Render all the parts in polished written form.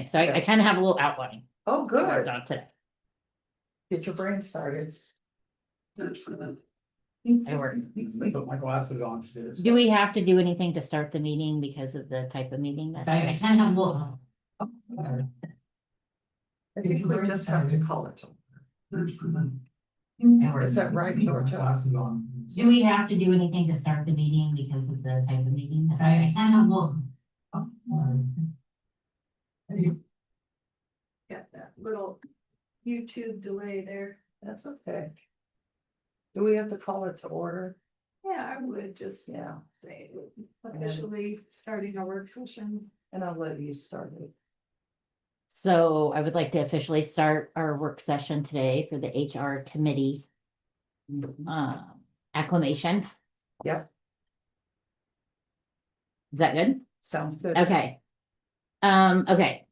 dynamic. So I Yes. kind of have a little outline Oh, to work good. on today. Get your brain started. I work. Put my glasses on. to do this. Do we have to do anything to start the meeting because of the type of meeting that I kind of have a little. I think we just have to call it. Is that right, Georgia? Glasses on. Do we have to do anything to start the meeting because of the type of meeting? So I kind of have a little. Got that little YouTube delay there. That's okay. Do we have to call it to order? Yeah, I would just Yeah, say officially starting our work session. and I'll let you start it. So I would like to officially start our work session today for the HR committee. Acclamation. Yep, Is that good? sounds good. Okay. Okay.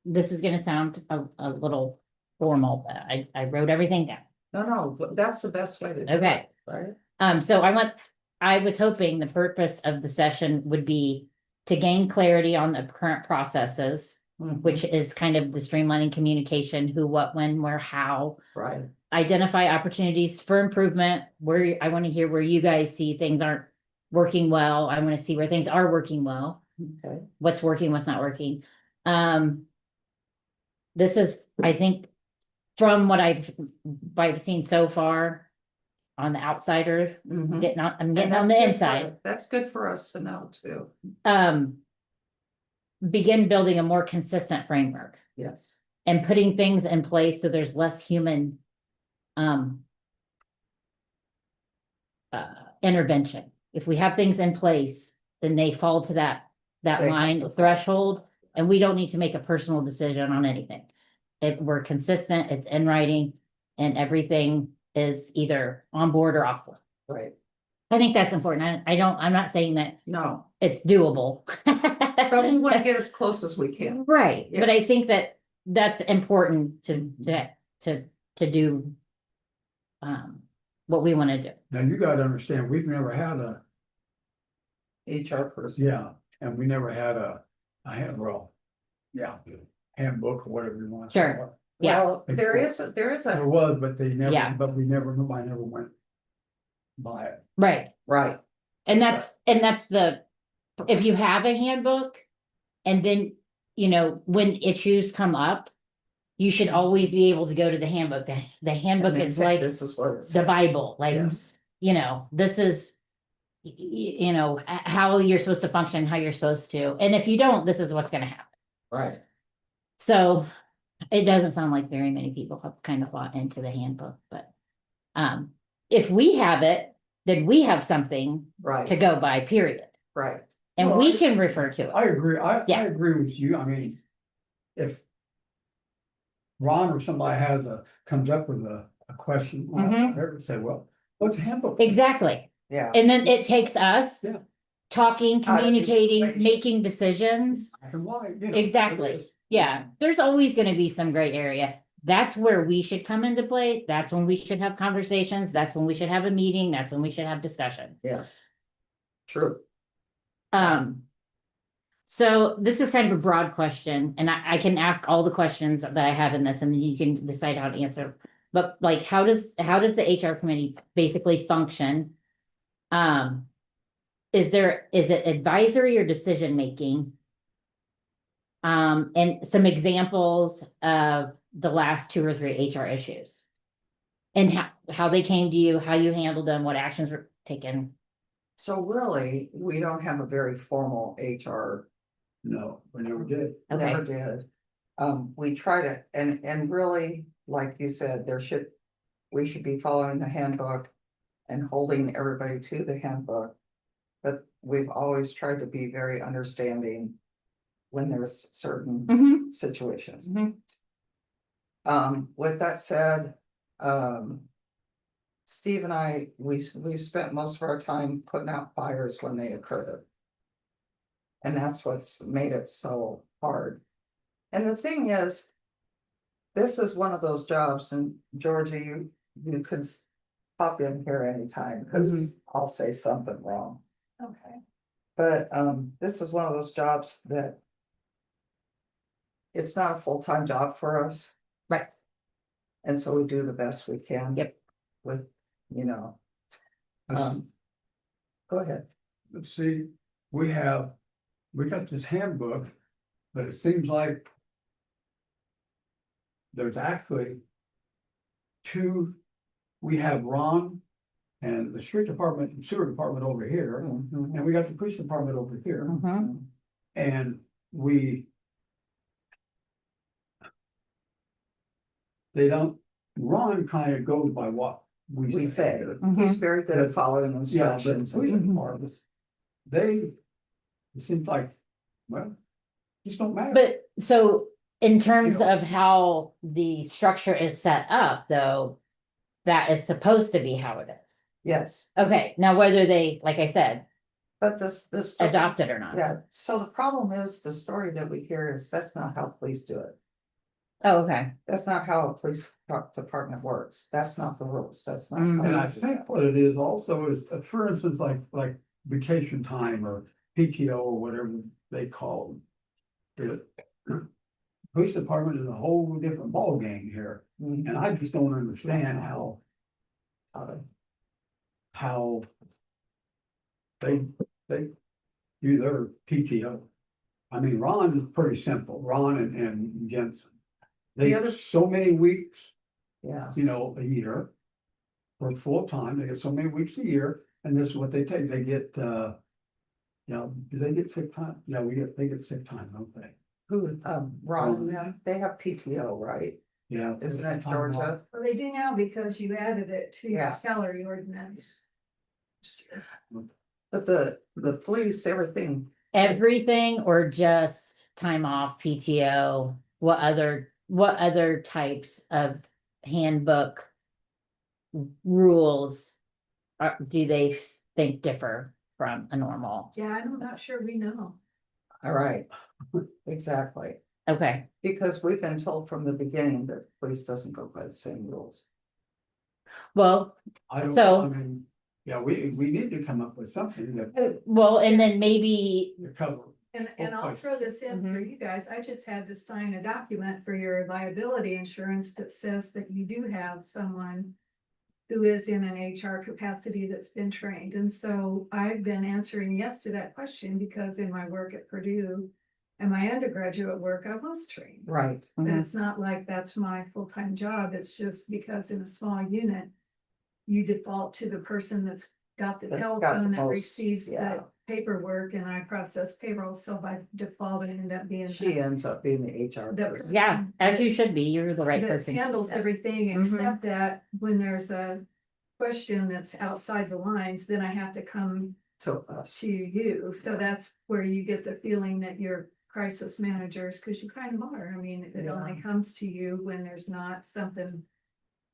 This is gonna sound a little formal, but I wrote everything down. No, but that's the best way to do it. Okay. Right? So I was hoping the purpose of the session would be to gain clarity on the current processes, which is kind of the streamlining communication, who, what, when, where, how. Right, Identify opportunities for improvement, where I want to hear where you guys see things aren't working well. I want to see where things are working well, okay, what's working, what's not working. This is, I think, from what I've seen so far on the outsider, Mhm. I'm getting And on that's the good for- inside. That's good for us to know too. Begin building a more consistent framework Yes, and putting things in place so there's less human intervention. If we have things in place, then they fall to that They have line to fall. threshold, and we don't need to make a personal decision on anything. If we're consistent, it's in writing, and everything is either on board or off board. right. I think that's important. I'm not saying that No, it's doable. but we want to get as close as we can. Right, but I Yes. think that that's important to do. What we want to do. Now, you gotta understand, we've never had a, HR person. yeah, and we never had a handbook or whatever you want. to Sure. call it. Yeah. Well, there is a There right, was, but they never, Yeah. nobody never went by it. Right. And that's if you have a handbook. And then, when issues come up. You should always be able to go to the handbook. The handbook And they is say like this is what it the says. Bible, like, Yes, this is. How you're supposed to function, how you're supposed to, and if you don't, this is what's gonna happen. right, So. It doesn't sound like very many people have kind of bought into the handbook, but. If we have it, then we have something right, to go by, period, right, and Well, we I- can refer to it. I agree, I Yeah. agree with you, I mean, if. Ron or somebody comes up with a question, Mhm. I would say, well, what's a handbook? Exactly, yeah. and then it takes us. Yeah. Talking, Out of communicating, information. making decisions. Black and white, you know, Exactly. it is. Yeah, there's always gonna be some gray area. That's where we should come into play. That's when we should have conversations. That's when we should have a meeting. That's when we should have discussions. Yes. True, So this is kind of a broad question, and I can ask all the questions that I have in this, and then you can decide how to answer. But like, how does the HR committee basically function? Is it advisory or decision making? And some examples of the last 2 or 3 HR issues. And how they came to you, how you handled them, what actions were taken. so really, we don't have a very formal HR. No, we never did. Never Okay, did. We try to, and really, like you said, we should be following the handbook. And holding everybody to the handbook. But we've always tried to be very understanding. When there's certain Mhm. situations. Mhm. With that said, Steve and I, we've spent most of our time putting out fires when they occur. And that's what's made it so hard. And the thing is. This is one of those jobs, and Georgia, you could pop in here anytime, because I'll say something wrong. Okay. But this is one of those jobs that it's not a full-time job for us. Right. And so we do the best we can. Yep. With, you know. Let's- Go ahead. Let's see, we got this handbook, but it seems like there's actually two, we have Ron and the street department and sewer department over here, Mhm. and we got the police department over here, Mhm. and they don't, Ron kind of goes by what We say, Mhm. he's very good at But- following Yeah, but the instructions. police Mhm. departments, it seems like, well, just don't matter. But so in terms know. of how the structure is set up, though, that is supposed to be how it is. Yes, Okay, now whether they, like I said, but this. adopt it or not. Yeah, so the problem is, the story that we hear is that's not how police do it. Oh, okay. That's not how a police department works. That's not the rules. That's not. Mhm. how And we I do think that. what it is also is, for instance, like vacation time or PTO or whatever they call it. Police department is a whole different ballgame here, Mhm. and I just don't understand how. How. They do their PTO. I mean, Ron is pretty simple, Ron and Jensen. They The have other- so many weeks, Yes. you know, a year. For full time, they get so many weeks a year, and this is what they take, they get, you know, do they get sick time? Yeah, they get sick time, don't they? Who, Ron and them, they have PTO, right? Yeah. Isn't it time off. Georgia? Well, they do now because you added it to Yeah. your salary ordinance. But the police, everything, Everything or just time off, PTO, what other types of handbook rules do they think differ from a normal? Yeah, I'm not sure we know. all right, exactly. Okay, Because we've been told from the beginning that police doesn't go by the same rules. well, I don't, So- I mean, yeah, we need to come up with something that well, and then maybe, to cover. And I'll Okay. throw this in for you guys. I just had to sign a document for your liability insurance that says that you do have someone who is in an HR capacity that's been trained. And so I've been answering yes to that question because in my work at Purdue and my undergraduate work, I was trained. Right, And Mhm. it's not like that's my full-time job. It's just because in a small unit, you default to the person that's got the That got the telephone that most, receives yeah. the paperwork and I process payroll. So by default, I end up being. she ends up being the HR That- person. yeah, as you should be, you're the right That person. handles everything Mhm. except that when there's a question that's outside the lines, then I have to come To us, to you. So that's where you get the feeling that you're crisis managers, because you kind of are. I mean, it only comes to you when there's not something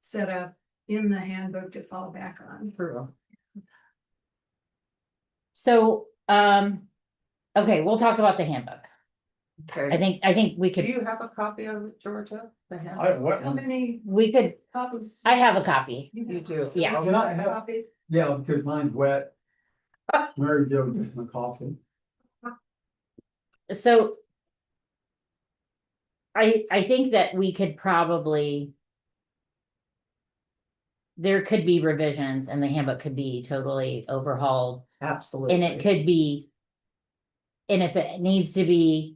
set up in the handbook to fall back on. true. So, okay, we'll talk about the handbook. Okay, I think we do could, you have a copy of it, Georgia? The I, handbook? what, How many we could, copies? I have a copy. You do. Yeah. Can I have- Copies? yeah, because mine's wet. Mary Jo gets my coffee. So. I think that we could probably. There could be revisions and the handbook could be totally overhauled Absolutely. and it could be. And if it needs to be.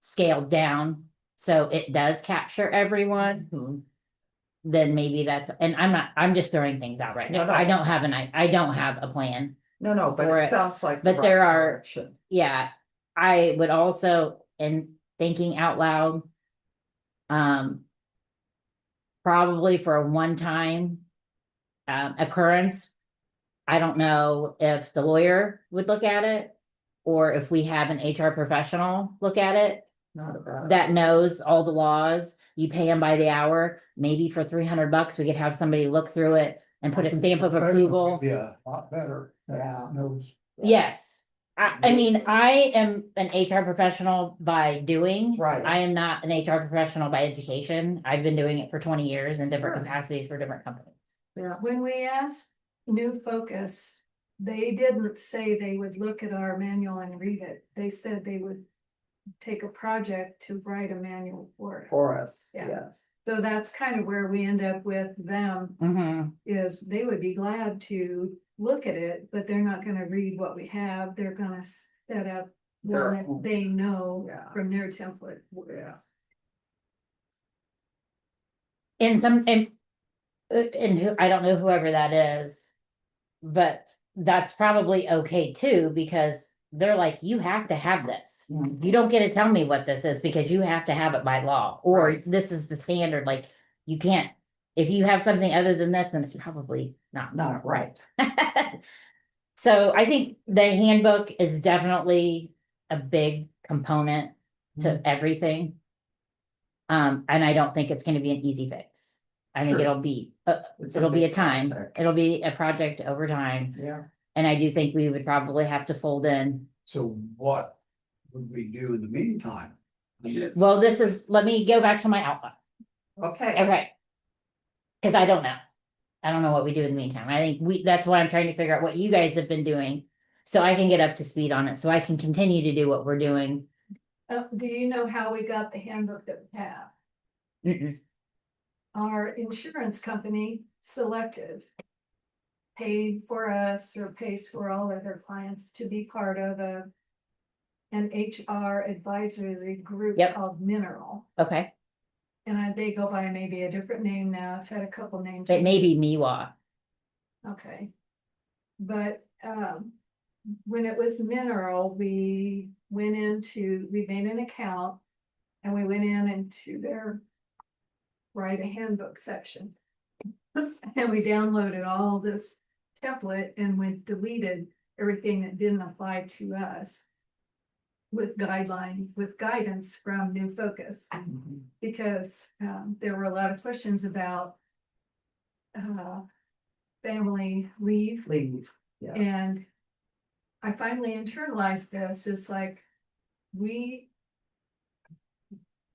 Scaled down, so it does capture everyone, Mhm. then maybe that's, and I'm just throwing things out right now. No, no. I don't have a plan. No, but for it it. sounds like. But the there right are- direction. Yeah, I would also, in thinking out loud. Probably for a one-time. Occurrence. I don't know if the lawyer would look at it. Or if we have an HR professional look at it, Not about. that knows all the laws, you pay them by the hour, maybe for $300, we could have somebody look through it. And put a stamp of approval. Yeah, a lot better. Yeah. Knows. Yes, I mean, I am an HR professional by doing. Right. I am not an HR professional by education. I've been doing it for 20 years in different Sure. capacities for different companies. Yeah, When we asked New Focus, they didn't say they would look at our manual and read it. They said they would take a project to write a manual for it. For us, Yeah. yes. So that's kind of where we end up with them, Mm-hmm. is they would be glad to look at it, but they're not gonna read what we have. They're gonna set up Their one that own. they know Yeah. from their template. Yeah. And some, and who, I don't know whoever that is. But that's probably okay too, because they're like, you have to have this. You don't get to tell me what this is because you have to have it by law, or Right. this is the standard, like, you can't. If you have something other than this, then it's probably not. Not right. So I think the handbook is definitely a big component to Mhm. everything. And I don't think it's gonna be an easy fix. I think Sure. it'll be, It's it'll be a big time, project. it'll be a project over time. Yeah, And I do think we would probably have to fold in. So what would we do in the meantime? I mean, it's- Well, this is, let me go back to my outline. okay, Okay. Cause I don't know. I don't know what we do in the meantime. I think that's why I'm trying to figure out what you guys have been doing. So I can get up to speed on it, so I can continue to do what we're doing. Do you know how we got the handbook that we have? Mm-mm. Our insurance company selected. Paid for us or pays for all of their clients to be part of an HR advisory group Yep. called Mineral. Okay, They go by maybe a different name now. It's had a couple names. it may be Miwa. Okay. But when it was Mineral, we made an account. And we went into their write a handbook section. And we downloaded all this template and we deleted everything that didn't apply to us. With guidance from New Focus, Mhm. because there were a lot of questions about. Family leave, Leave, yes, and I finally internalized this, it's like,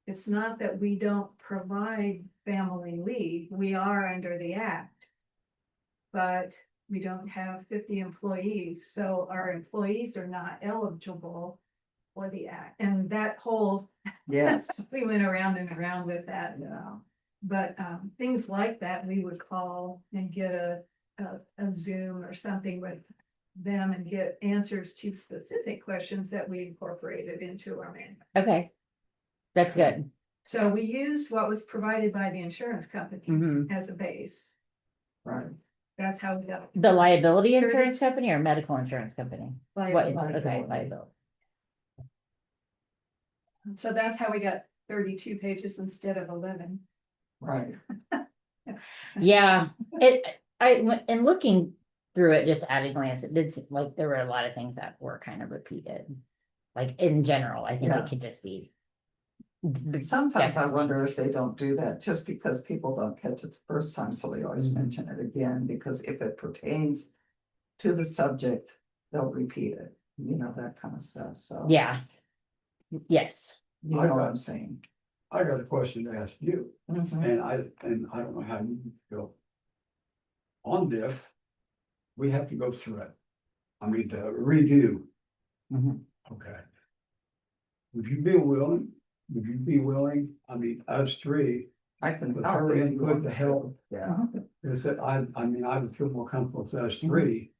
it's not that we don't provide family leave, we are under the act. But we don't have 50 employees, so our employees are not eligible for the act, and that whole, yes, we went around and around with that. yeah, But things like that, we would call and get a Zoom or something with them and get answers to specific questions that we incorporated into our manual. Okay. That's good. So we used what was provided by the insurance company Mhm. as a base. right. That's how we got. it. The liability insurance company or medical insurance company? What, Liability. okay, liability. So that's how we got 32 pages instead of 11. Right, Yeah, in looking through it just at a glance, it did seem like there were a lot of things that were kind of repeated. Like in general, I think Yeah. it could just be. sometimes I wonder if they don't do that just because people don't catch it the first time, so they always Mhm. mention it again, because if it pertains. To the subject, they'll repeat it, you know, that kind of stuff, so. Yeah. Yes. You know what I'm saying. I got a question to ask you, Mhm. and I don't know how you feel. On this, we have to go through it. I mean, to review, Mhm. okay. Would you be willing, I mean, us three, I can. with help her if you input want to help. Yeah, is that I mean, I would feel more comfortable with us three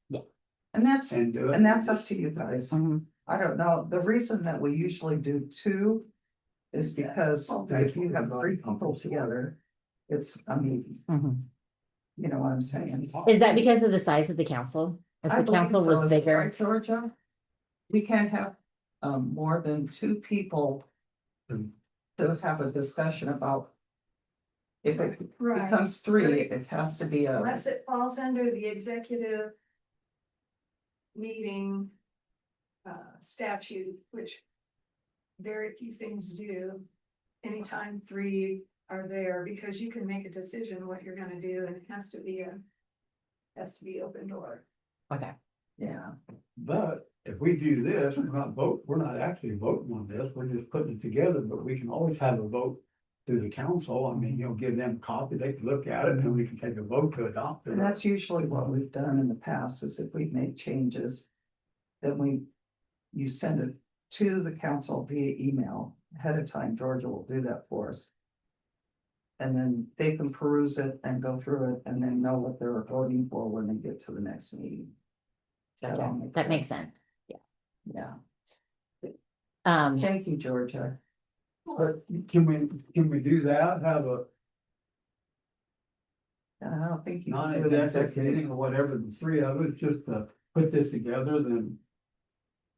and that's, and do it. and that's up to you guys. Mhm. I don't know, the reason that we usually do two. Is because if you have three people together, it's a meeting, Mhm. you know what I'm saying? Is that because of the size of the council? If I the believe council so. was Is that bigger, right, Georgia? We can't have more than two people. Hmm. To have a discussion about. If it Right. becomes three, it has to be a, Unless it falls under the executive meeting statute, which very few things do. Anytime three are there, because you can make a decision what you're gonna do, and it has to be open door. okay, yeah, But if we do this, we're not actually voting on this, we're just putting it together, but we can always have a vote. Through the council, I mean, give them a copy, they can look at it, and we can take a vote to adopt it. and that's usually what we've done in the past, is if we've made changes. Then you send it to the council via email ahead of time. Georgia will do that for us. And then they can peruse it and go through it and then know what they're voting for when they get to the next meeting. Does that all make That makes sense. Yeah, Um, thank you, Georgia. But can we do that, have a I don't think you can do an non-executive executive. meeting or whatever, the three of us, just to put this together, then.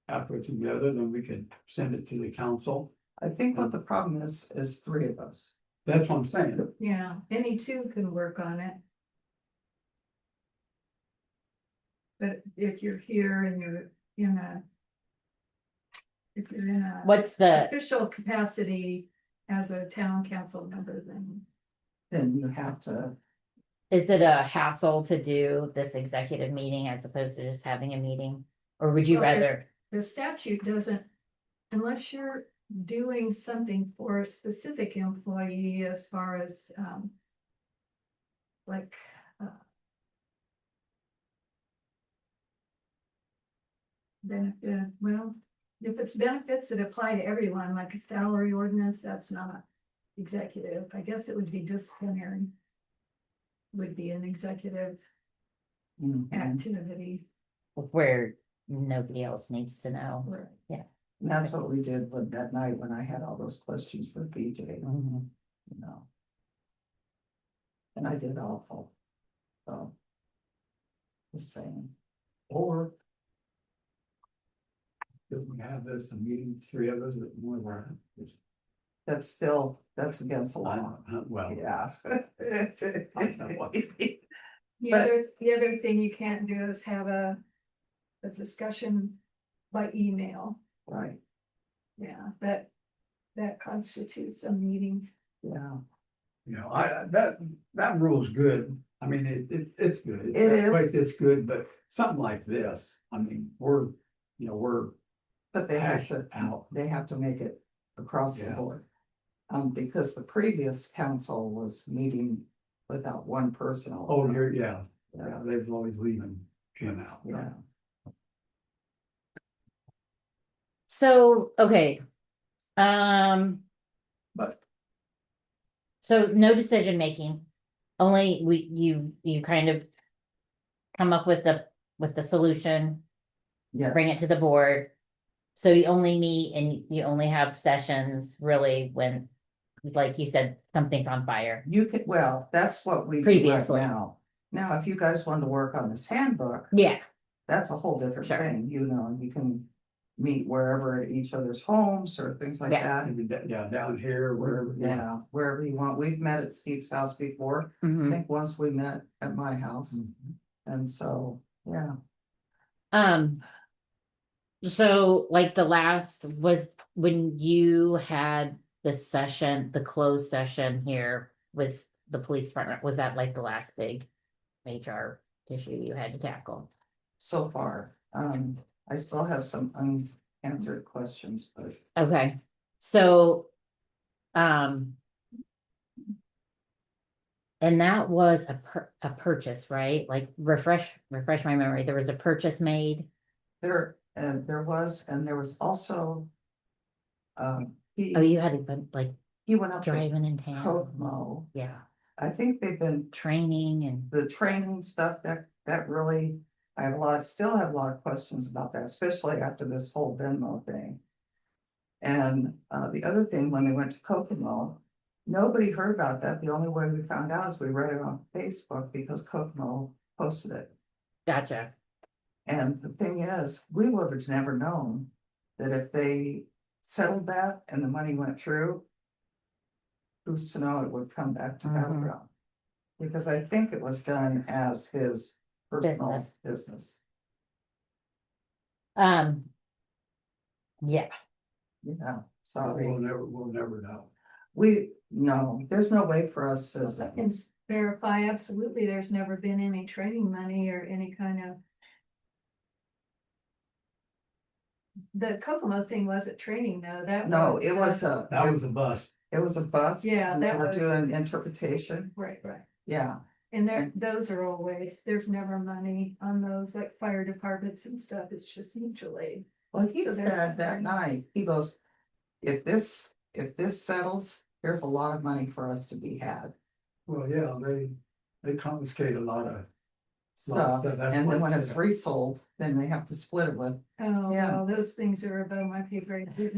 After it's together, then we can send it to the council. I think what the problem is three of us. That's what I'm saying. Yeah, any two can work on it. But if you're here and you're in a. If you're in a what's the, official capacity as a town council member, Then you have to, is it a hassle to do this executive meeting as opposed to just having a meeting? Or would you Well, rather, the statute doesn't, unless you're doing something for a specific employee as far as, like, benefit, well, if it's benefits that apply to everyone, like a salary ordinance, that's not executive. I guess it would be disciplinary. Would be an executive mhm. activity. where nobody else needs to know? Right. And that's what we did with that night when I had all those questions for BJ, Mhm. you know. And I did awful. So. Just saying. Or. If we have this, a meeting, three of us, that one of our. That's against the law. Well. Yeah. The other thing you can't do is have a discussion by email. Right, Yeah, that constitutes a meeting. yeah. You know, that rule's good. I mean, it's good. It is. It's good, but something like this, I mean, we're. But they have to, Hashed out. they have to make it across the Yeah. board. Because the previous council was meeting without one person. all the Oh, time. yeah, they've always leaving Jim out. Yeah, So, okay. But So no decision making, only you kind of. Come up with the solution, yeah. bring it to the board. So you only meet and you only have sessions really when, like you said, something's on fire. You could, well, that's what we do right Previously. now. Now, if you guys want to work on this handbook, Yeah, that's a whole different Sure. thing, you know, you can. Meet wherever at each other's homes or things like Yeah. that. yeah, down here, wherever. Yeah, wherever you want. We've met at Steve's house before. I mhm. think once we met at my house. Mhm. And so, yeah, So like the last was when you had the session, the closed session here with the police department, was that like the last big HR issue you had to tackle? so far, I still have some unanswered questions, but Okay, so. And that was a purchase, right? Like refresh my memory. There was a purchase made. there was, and there was also. Oh, you had to been like he went up to driving in town. Kokomo. Yeah, I think they've been, training and, the training stuff that really, still have a lot of questions about that, especially after this whole Venmo thing. And the other thing, when they went to Kokomo, nobody heard about that. The only way we found out is we read it on Facebook because Kokomo posted it. gotcha. And the thing is, we would have never known that if they settled that and the money went through. Who's to know it would come back to Mhm. Battleground? Because I think it was done as his personal Business. business. Yeah, Yeah, sorry. We'll never know. No, there's no way for us I to, can verify absolutely, there's never been any training money or any kind of. The Kokomo thing wasn't training though, that. no, it was a. That was a bust. It was a bus. Yeah, and they that were was- doing interpretation, Right, yeah, and those are always, there's never money on those, like fire departments and stuff, it's just mutual aid. Well, he So said they're- that night, he goes, if this settles, there's a lot of money for us to be had. Well, yeah, they confiscate a lot of. Stuff, That's and what then when it it's said. resold, then they have to split it with. Oh, Yeah. well, those things are above my pay grade. We've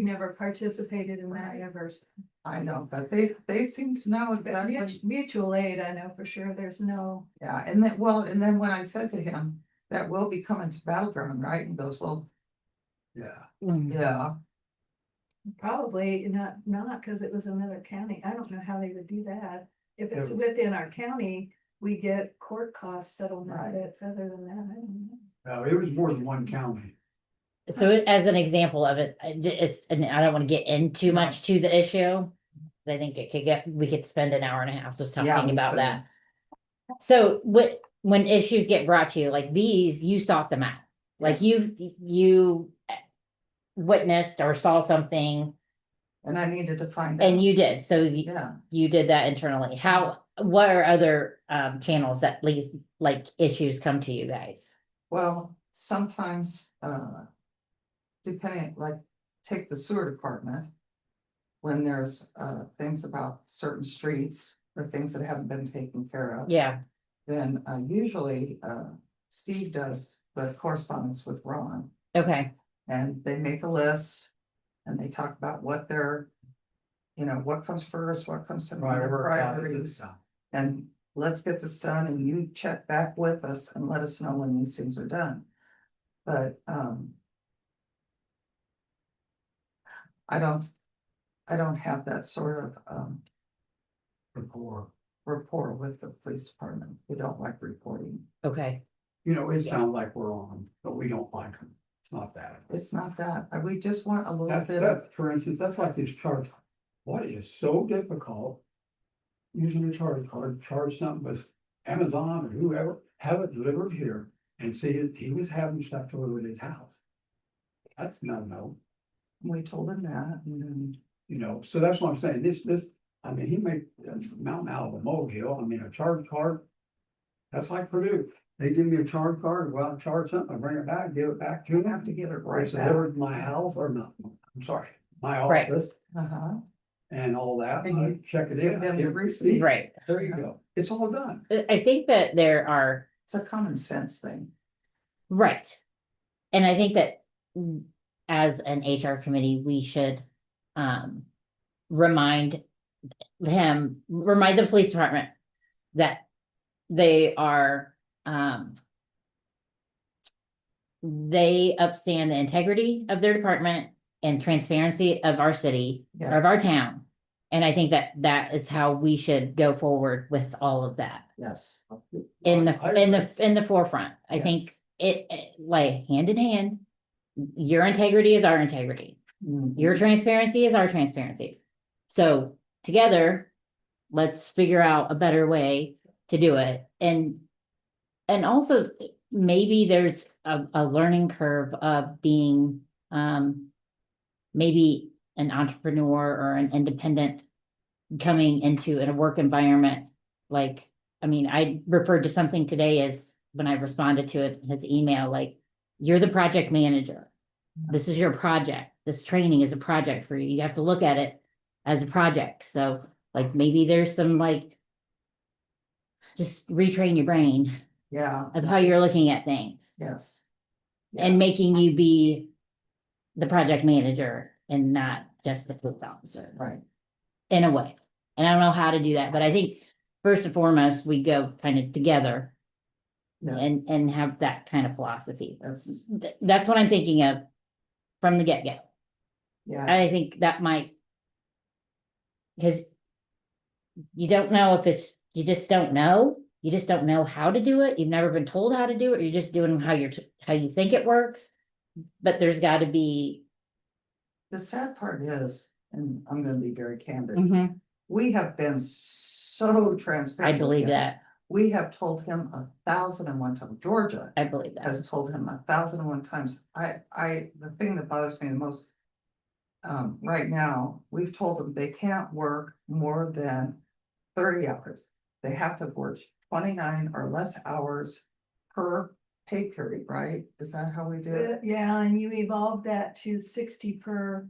never participated in that Right. ever. I know, but they seem to know But exactly, mutual aid, I know for sure, there's no, yeah, and then, well, and then when I said to him, that will be coming to Battleground, right? He goes, well, Yeah, yeah, probably not, because it was another county. I don't know how they would do that. If it's Yeah. within our county, we get court costs settlement, Right. but other than that, I don't know. no, it was more than one county. So as an example of it, it's, and I don't want to get in too much to the issue. I think it could get, we could spend an hour and a half just Yeah, talking we about could. that. So when issues get brought to you, like these, you sought them out. Like you witnessed or saw something and I needed to find out. and you did, so Yeah, you did that internally. What are other channels that least like issues come to you guys? well, sometimes, depending, like, take the sewer department. When there's, things about certain streets or things that haven't been taken care of. Yeah, Then, usually, Steve does the correspondence with Ron. okay, And they make a list and they talk about what they're, what comes first, what comes second, their priorities. And let's get this done and you check back with us and let us know when these things are done. But, I don't have that sort of, rapport with the police department. They don't like reporting. okay, You know, it sounds like we're on, but we don't like them. It's not that. It's not that, we just want a little That's bit of, that, for instance, that's like this charge. What is so difficult? Using a charge card, charge something with Amazon or whoever, have it delivered here and see it, he was having stuff delivered at his house. That's no, we told him that, and then, you know, so that's what I'm saying, I mean, he made a mountain out of a molehill, I mean, a charge card. That's like Purdue, they give me a charge card, go out and charge something, I bring it back, give it back to you them. have to give it It's right back. delivered to my house or not, I'm sorry, my Right. office Uh-huh, and all that, And I you check it give in. them the give receipt. right. There you go, it's all done. I think that there are, it's a common sense thing. right. And I think that as an HR committee, we should remind the police department that they are they upstand the integrity of their department and transparency of our city, or Yeah. of our town. And I think that that is how we should go forward with all of that Yes. in I the forefront. I Yes. think it like hand in hand. Your integrity is our integrity. Mhm. Your transparency is our transparency. So together, let's figure out a better way to do it. And also maybe there's a learning curve of being maybe an entrepreneur or an independent coming into a work environment. Like, I mean, I referred to something today as when I responded to it, his email, like, you're the project manager. This is your project. This training is a project for you. You have to look at it as a project. So like maybe there's some like just retrain your brain Yeah, of how you're looking at things yes. and making you be the project manager and not just the police officer Right, in a way. And I don't know how to do that, but I think first and foremost, we go kind of together yeah, and have that kind of philosophy. that's, That's what I'm thinking of from the get-go. yeah, I think that might. Because you don't know if it's, you just don't know. You just don't know how to do it. You've never been told how to do it. You're just doing how how you think it works. But there's got to be. the sad part is, and I'm gonna be very candid, Mhm, we have been so transparent. I with believe him. that. We have told him 1,001 times, Georgia I believe that. has told him 1,001 times, the thing that bothers me the most. Right now, we've told them they can't work more than 30 hours. They have to work 29 or less hours per pay period, right? Is that how we do it? Yeah, and you evolved that to 60 per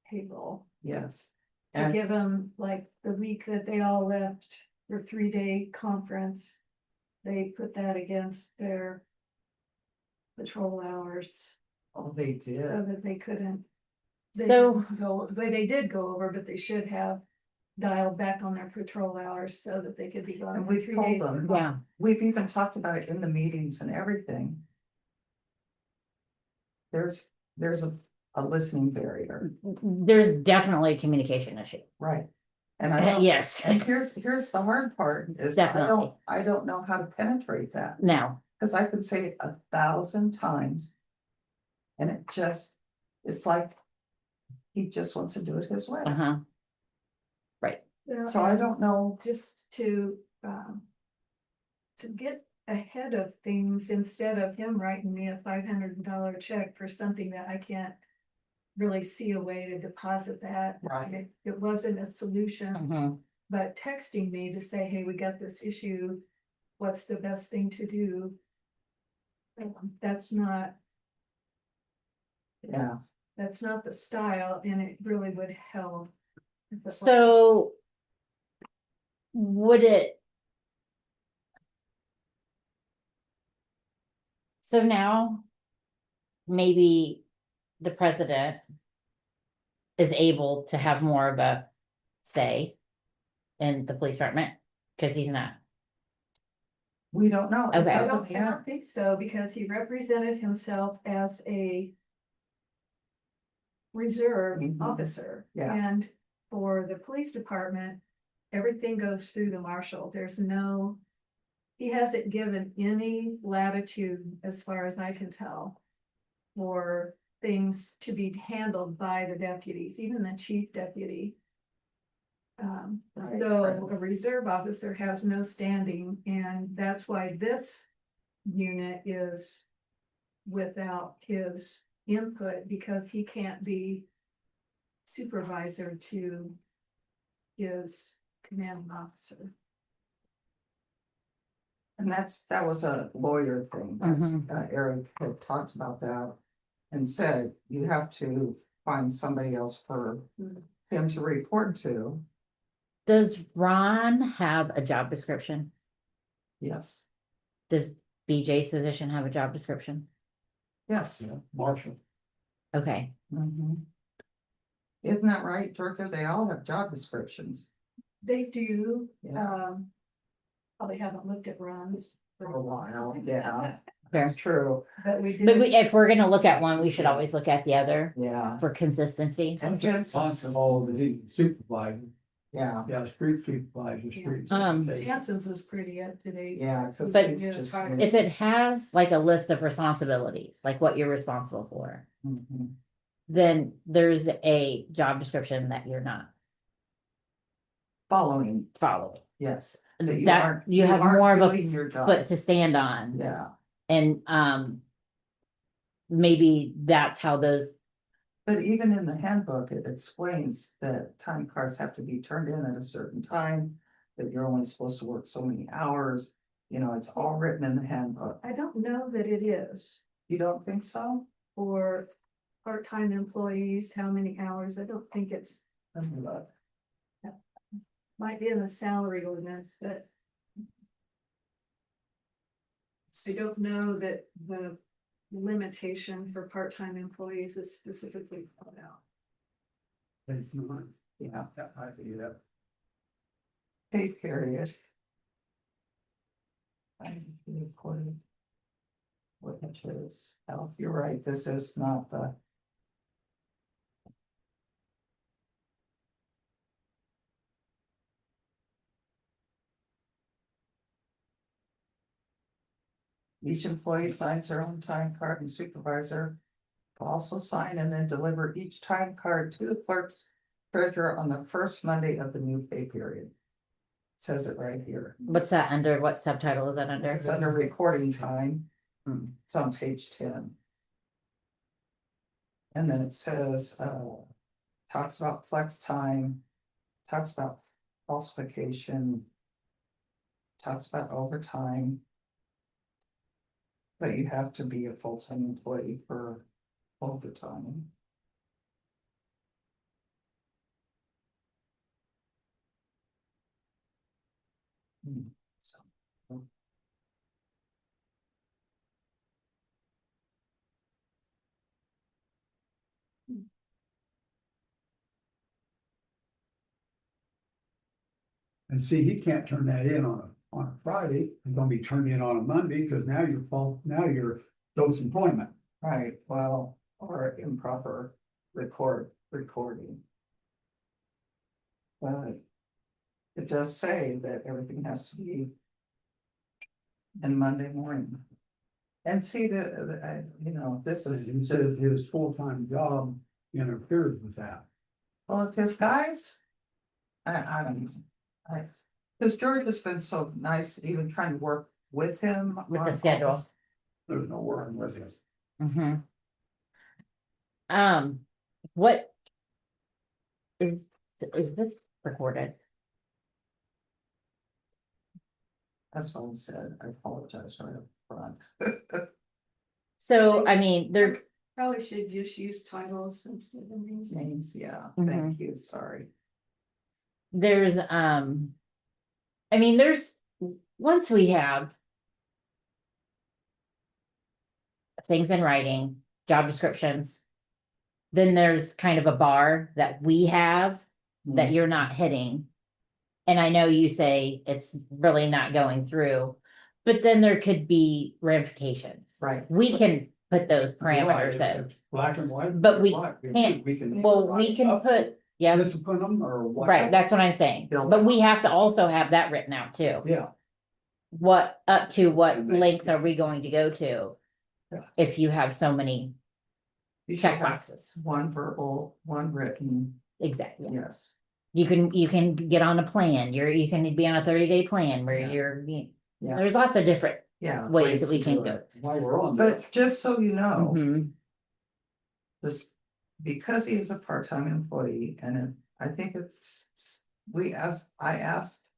payroll. Yes. To And give them like the week that they all left for 3-day conference. They put that against their patrol hours oh, they so did. that they couldn't. So- They did go over, but they should have dialed back on their patrol hours so that they could be gone And for we've 3 told days. them. Yeah, We've even talked about it in the meetings and everything. There's a listening barrier, there's definitely a communication issue. right? And I don't, Yes, and here's the hard part is Definitely. I don't know how to penetrate that, now, cause I could say it 1,000 times. And it's like, he just wants to do it his way. uh-huh, Well, So I and don't know, just to get ahead of things, instead of him writing me a $500 check for something that I can't really see a way to deposit that. Right. It wasn't a solution, mhm. but texting me to say, hey, we got this issue, what's the best thing to do? That's not yeah, the style, and it really would help. So. Would it? So now. Maybe the president. Is able to have more of a say. In the police department, cause he's not, we don't know. Okay. I don't think so, because he represented himself as a reserve Mhm. officer. Yeah. And for the police department, everything goes through the marshal. He hasn't given any latitude, as far as I can tell, for things to be handled by the deputies, even the chief deputy. Right, So right. a reserve officer has no standing, and that's why this unit is without his input, because he can't be supervisor to his commanding officer. And that was a lawyer thing, Eric had talked about that. And said, you have to find somebody else for him to report to, does Ron have a job description? yes, Does BJ's position have a job description? yes. Yeah, Marshall. Okay, Mhm. Isn't that right, Georgia? They all have job descriptions. They do, Yeah. probably haven't looked at runs. For a while, yeah, fair, that's true, But we but did, if we're gonna look at one, we should always look at the other yeah. for consistency. And Jensen's, Oh, the supervisor, yeah, yeah, street supervisor, street. Jansen's is pretty up to date. yeah, cause But- it's just. If it has like a list of responsibilities, like what you're responsible for, Mhm. then there's a job description that you're not Following, following. yes. That you have aren't more of doing a your job. foot to stand on. Yeah, And maybe that's how those, but even in the handbook, it explains that time cards have to be turned in at a certain time. That you're only supposed to work so many hours, it's all written in the handbook. I don't know that it is You don't think so? for part-time employees, how many hours, I don't think it's, Let me look. might be in the salary ordinance, but I don't know that the limitation for part-time employees is specifically called out. It's not, Yeah, yeah, I see that. pay period. I recorded. Which is, you're right, this is not the. Each employee signs their own time card, and supervisor will also sign and then deliver each time card to the clerk's treasurer on the first Monday of the new pay period. Says it right here. what's that under, what subtitle is that under? It's under recording time. Hmm. It's on page 10. And then it says, talks about flex time, talks about falsification. Talks about overtime. But you have to be a full-time employee for overtime. So. And see, he can't turn that in on a Friday, it's gonna be turned in on a Monday, because now you're those employment. Right, well, or improper recording. But it does say that everything has to be in Monday morning. And see, this He is says just, his full-time job interferes with that. well, if his guys, I don't know. Because George has been so nice, even trying to work with him. With on the all schedule. this. There's no working with this. Mm-hmm. What? Is this recorded? That's what I said, I apologize right up front. So, I mean, they're, Probably should just use titles instead of names. Names, yeah, Mhm. thank you, sorry. there's, I mean, there's, once we have things in writing, job descriptions, then there's kind of a bar that we have that Mhm. you're not hitting. And I know you say it's really not going through, but then there could be ramifications. Right. We can put those Right, parameters if in. it's black and white. But we black. can't- We can. Well, we can put, yeah, Discipline them or what. right, that's what I'm saying. Build But them we up. have to also have that written out too. Yeah, What, up to what And they- links are we going to go to? Yeah. If you have so many You should check have boxes, one verbal, one written, exactly. yes. You can get on a plan, you can be on a 30-day plan where Yeah. Yeah. there's lots of different Yeah. ways that we to can do go. it. while we're on this, But just so you know, Mhm. this, because he is a part-time employee and I think I asked.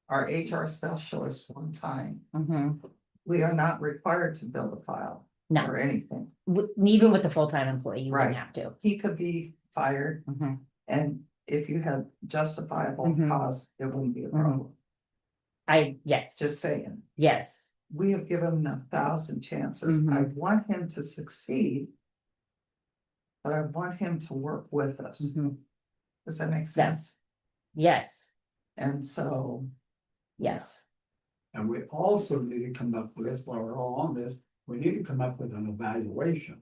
Our HR specialist one time, Mhm. we are not required to build a file No, or anything. even with the full-time employee, you wouldn't Right. have to. He could be fired Mhm. and if you had justifiable Mhm. cause, it wouldn't be a Mhm. problem. Yes. Just saying. Yes. We have given him 1,000 chances. I Mhm. want him to succeed. But I want him to work with us. Mhm. Does that make sense? Yes, And so, yes. and we also need to come up with, while we're all on this, we need to come up with an evaluation.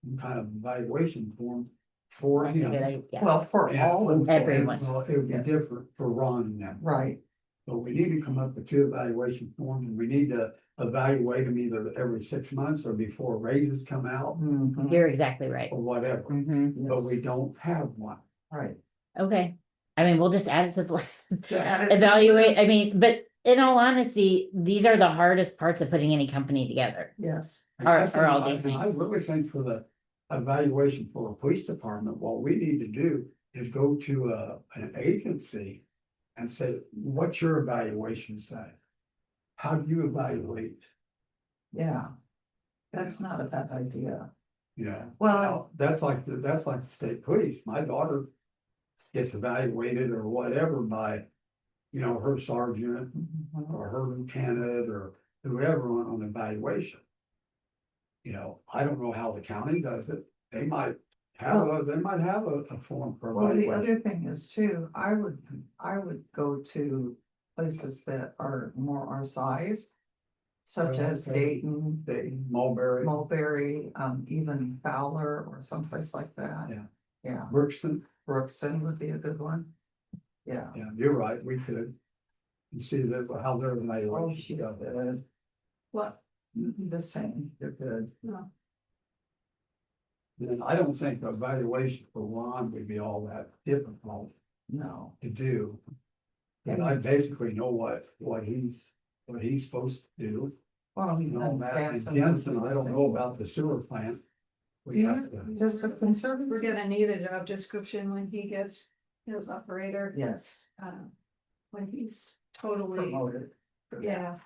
Some kind of evaluation form for That's a him. good idea. well, for Yeah, all of Everyone. Well, it would be Yeah. different for Ron and them. right, So we need to come up with 2 evaluation forms, and we need to evaluate them either every 6 months or before raises come out mhm, You're exactly right. or whatever, Mhm. but yes, we don't have one. right. Okay, I mean, we'll just add it to the list. Add it to the Evaluate, I list. mean, but in all honesty, these are the hardest parts of putting any company together. Yes, And I Are think- all these I really think for the evaluation for a police department, what we need to do is go to an agency. And say, what's your evaluation say? How do you evaluate? yeah. That's not a bad idea. You know, Well, that's like the state police. My daughter gets evaluated or whatever by, her sergeant mhm, or her lieutenant or whoever on evaluation. I don't know how the county does it. They might have a form for well, the evaluation. other thing is too, I would go to places that are more our size. Such as Okay. Dayton, Mulberry, Mulberry, even Fowler or someplace like that. Yeah. Yeah, Brookston, Brookston would be a good one. Yeah. yeah, you're right, we could. And see how their Oh, evaluation she's goes. good. What? The same, they're good. No. And I don't think the evaluation for Ron would be all that difficult No, to do. And I basically know what he's supposed to do. well, And all and that, and Benson. Jensen, I don't know about the sewer plant. We Yeah. have to, Just a We're conservancy. gonna need a job description when he gets his operator, Yes, when he's totally, promoted. yeah.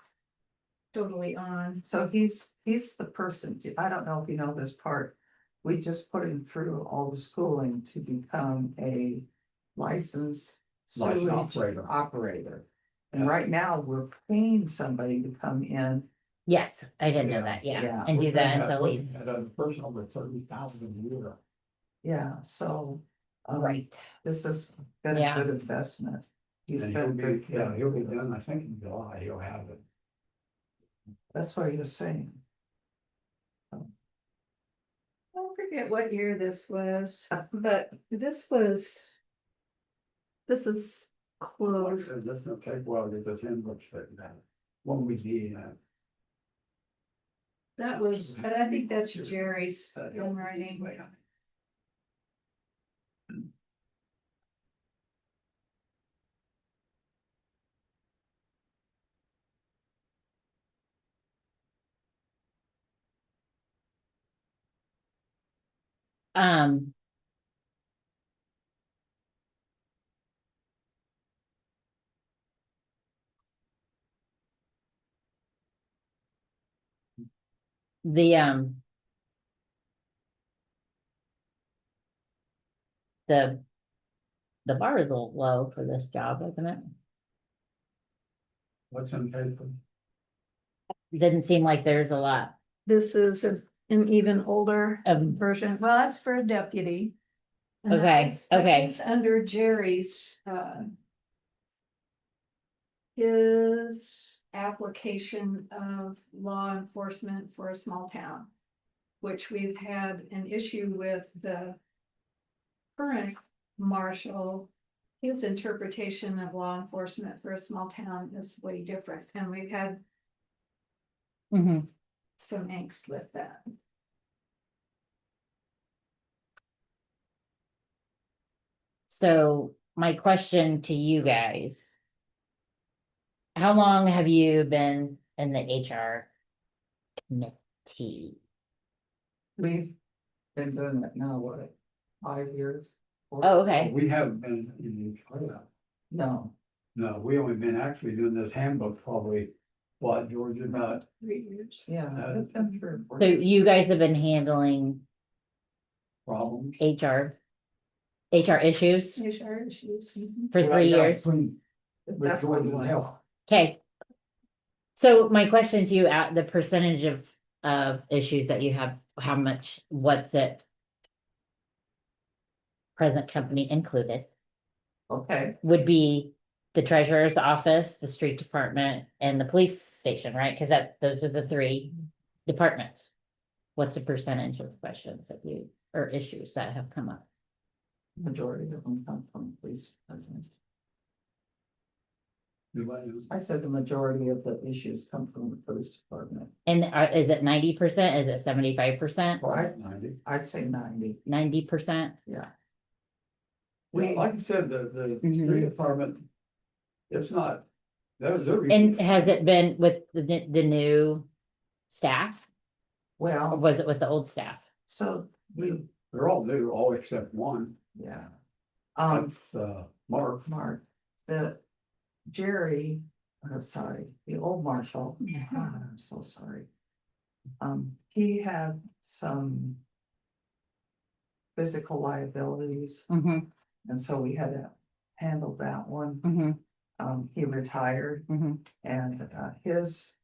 totally on. So he's the person, I don't know if you know this part. We just put him through all the schooling to become a licensed Licensed sewage operator. operator. And Yeah. right now, we're paying somebody to come in. Yes, I didn't know Yeah. that, yeah, Yeah. and do We're that paying until he's, At a person over 30,000 a year. Yeah, so. right, This has been a Yeah. good investment. He's And been good. he'll be done, I think in July, he'll have it. That's what he was saying. I forget what year this was, but this was. This is close. That's gonna take a while to get this handbook straightened out. When we need that. That was, and I think that's Jerry's handwriting. um. The, the. The bar is a little low for this job, isn't it? What's in paper? Didn't seem like there's a lot This is an even older of, version. Well, that's for a deputy. And Okay, that okay. is under Jerry's, his application of law enforcement for a small town, which we've had an issue with the current marshal. His interpretation of law enforcement for a small town is way different, and we've had mhm. some angst with that. So my question to you guys. How long have you been in the HR committee? We've been doing it now, what, 5 years? Oh, okay, We haven't been in the, No, no, we only been actually doing this handbook probably, what, George, about 3 years. yeah, it's been 3 or 4 so years. you guys have been handling problems. HR issues HR issues. for 3 years? That's what you want. Okay. So my question to you, at the percentage of issues that you have, how much, what's it? Present company included Okay, would be the treasurer's office, the street department, and the police station, right? Cause those are the 3 departments. What's a percentage of questions that you, or issues that have come up? majority of them come from police departments. I said the majority of the issues come from the police department. And is it 90%? Is it 75%? Right, 90. I'd say 90, 90%? yeah. We, like I said, the Mhm. street department, it's not, they're. And has it been with the new staff? Or Well, was it with the old staff? so we, They're all new, all except one, yeah. that's, Mark. Mark, the Jerry, sorry, the old marshal, I'm so sorry. He had some physical liabilities, Mm-hmm, and so we had to handle that one. mm-hmm, He retired, mm-hmm. and his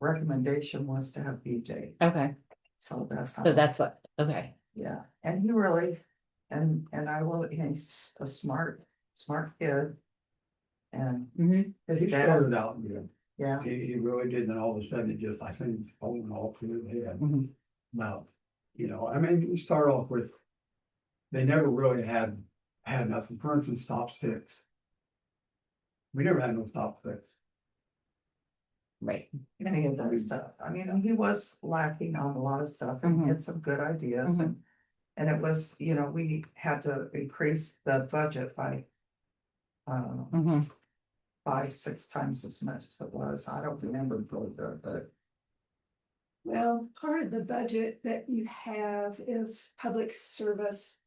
recommendation was to have BJ, Okay, so that's how. so that's what, okay. Yeah, and he really, and I will, he's a smart kid. And Mm-hmm. his He dad, started out good, yeah, he really did, and then all of a sudden it just, I think, falling all through his head. Mm-hmm. Well, I mean, you start off with, they never really had nothing, for instance, stop sticks. We never had no stop sticks. Right. any of that stuff. I mean, he was lacking on a lot of stuff and he had some good ideas Mhm. and it was, we had to increase the budget by Mm-hmm. 5-6 times as much as it was. I don't remember really good, but Well, part of the budget that you have is public service.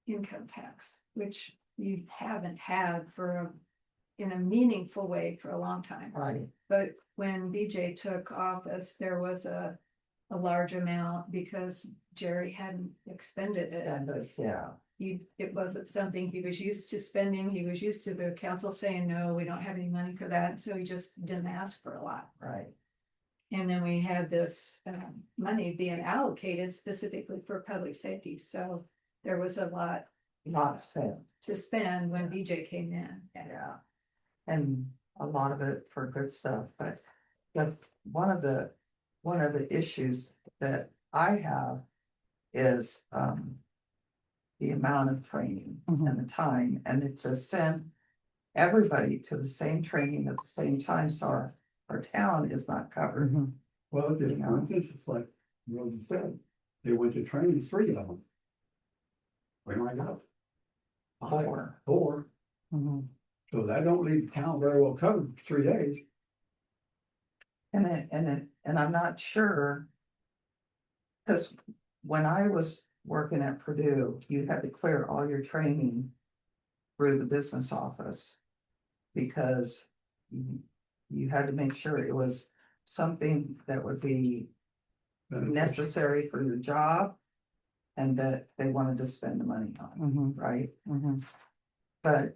Income tax, which you haven't had for in a meaningful way for a long time. Right, But when BJ took office, there was a large amount because Jerry hadn't expended it. and, yeah, It wasn't something he was used to spending. He was used to the council saying, no, we don't have any money for that. So he just didn't ask for a lot. right, And then we had this money being allocated specifically for public safety. So there was a lot not spent, to spend when BJ came in. yeah. And a lot of it for good stuff, but one of the issues that I have is, the amount of training and the time, and it to send everybody to the same training at the same time, so our town is not covered. Well, it's just coincidence, it's like Rosie said, they went to training, 3 of them. Where do I go? Four, so that don't leave the town very well covered for 3 days. And I'm not sure. Cause when I was working at Purdue, you had to clear all your training through the business office. Because you had to make sure it was something that would be necessary for your job. And that they wanted to spend the money on, right? But,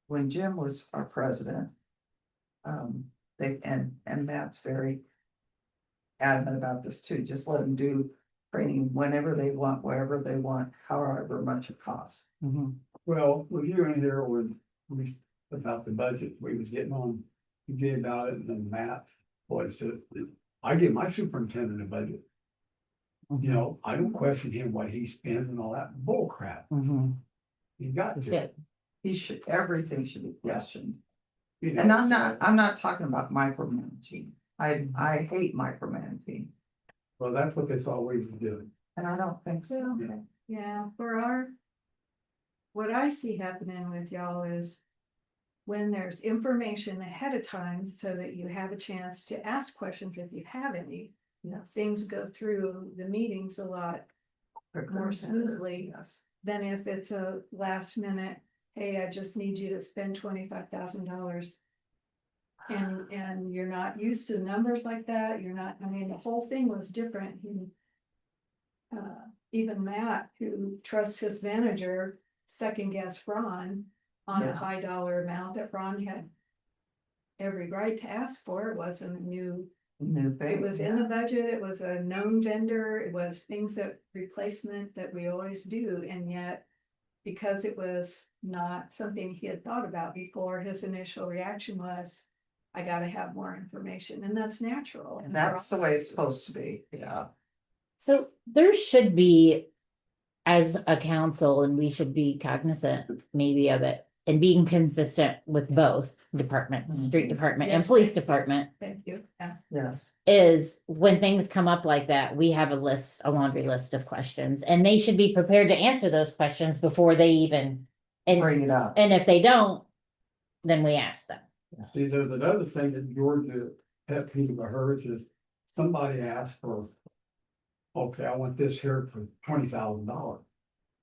when Jim was our president, and Matt's very adamant about this too, just let them do training whenever they want, wherever they want, however much it costs. Well, when you were in here when we, about the budget, we was getting on, you gave about it, and then Matt, boy, said, I give my superintendent a budget. You know, I don't question him what he spends and all that bull crap. You got to. Yeah. Everything should be questioned. You know, And I'm not talking about micromanaging. I hate micromanaging, Well, that's what this always is doing. and I don't think so. Well, yeah, what I see happening with y'all is when there's information ahead of time so that you have a chance to ask questions if you have any, Yes. things go through the meetings a lot more smoothly Yes. than if it's a last minute, hey, I just need you to spend $25,000. And you're not used to numbers like that. You're not, I mean, the whole thing was different. Even Matt, who trusts his manager, second guessed Ron on Yeah. a high dollar amount that Ron had every right to ask for. It wasn't a new, New thing. it was in the budget, it was a known vendor, it was things that replacement that we always do, and yet. Because it was not something he had thought about before, his initial reaction was, I gotta have more information, and that's natural. And that's the way it's supposed to be, yeah. So there should be, as a council, and we should be cognizant maybe of it, and being consistent with both departments, street department and Yes. police department, Thank you. Yeah. Yes, is when things come up like that, we have a laundry list of questions, and they should be prepared to answer those questions before they even, and, bring it up. and if they don't, then we ask them. See, there's another thing that Georgia pet peeve of hers is somebody asked for. Okay, I want this here for $20,000.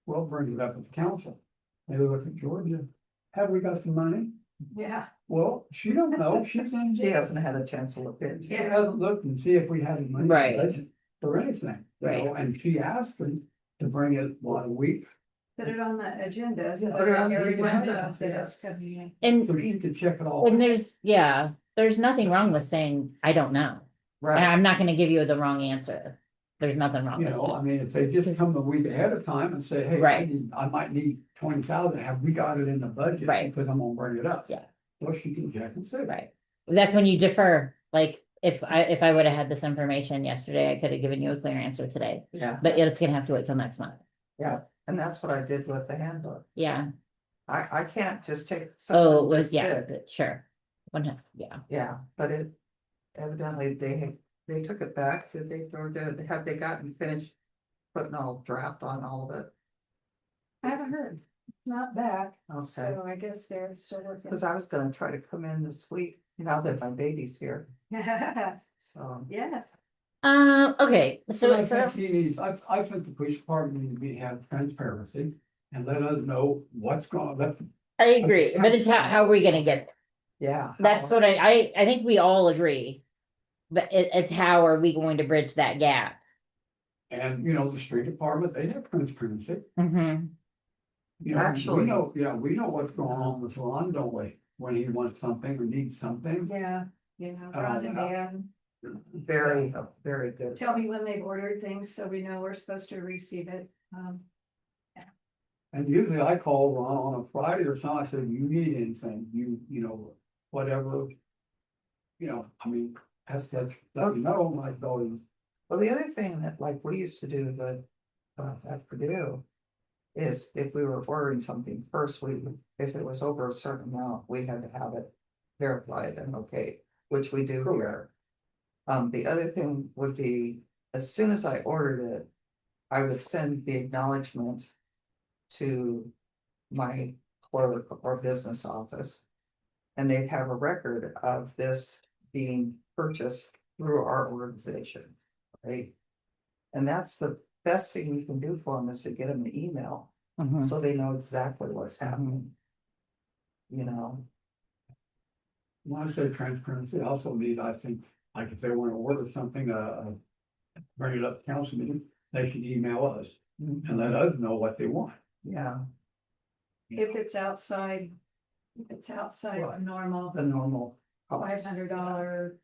Well, bring it up with the council. They look at Georgia, have we got the money? Yeah, Well, she don't know, she's in She jail. hasn't had a chance to look into She it. hasn't looked and see if we had the money. in the Right. budget For anything, you know, and she asked them to bring it one a week, put it on the agenda. so Yeah, put it on the everyone agenda, knows that it's yes. coming in. And, so she could check it all. and there's nothing wrong with saying, I don't know. And Right, I'm not gonna give you the wrong answer. There's nothing wrong You with know, that. I mean, if they just come a week ahead of time and say, hey, Right. I might need 20,000, have we got it in the budget? Right. Because I'm gonna bring it up. Yeah. Well, she can check and see. Right. That's when you defer, like, if I would have had this information yesterday, I could have given you a clear answer today, yeah, but it's gonna have to wait till next month. yeah, and that's what I did with the handbook. Yeah, I can't just take. oh, it something was, to yeah, stick. but sure. Yeah, Yeah, but it evidently they took it back. Did they, or have they gotten finished putting all draft on all of it? I haven't heard, it's not back, Okay, so I guess they're still working. because I was gonna try to come in this week, now that my baby's here, Yeah, so. okay, So I so, think he needs, I think the police department need to have transparency and let us know what's going, let, I agree, but it's how are we gonna get, Yeah. that's what I think we all agree. But it's how are we going to bridge that gap? and, you know, the street department, they have transparency. Mm-hmm, You know, Actually- we know, yeah, we know what's going on with Ron, don't we? When he wants something or needs something. Yeah, Ron and Dan, Very, very good. tell me when they've ordered things, so we know we're supposed to receive it. And usually I call Ron on a Friday or something, I said, you need anything, you know, whatever. You know, I mean, has to let me know, my daughter's. Well, the other thing that like we used to do, at Purdue. Is if we were ordering something first, if it was over a certain amount, we had to have it verified and okay, which we do here. The other thing would be, as soon as I ordered it, I would send the acknowledgement to my clerk or business office. And they'd have a record of this being purchased through our organization, right? And that's the best thing you can do for them, is to get them an email, mm-hmm. so they know exactly what's happening. You know, When I say transparency, I also need, I think, like if they want to order something, bring it up to council meeting, they should email us and let us know what they want. yeah, If it's outside, Right. normal, the normal. cost. $500,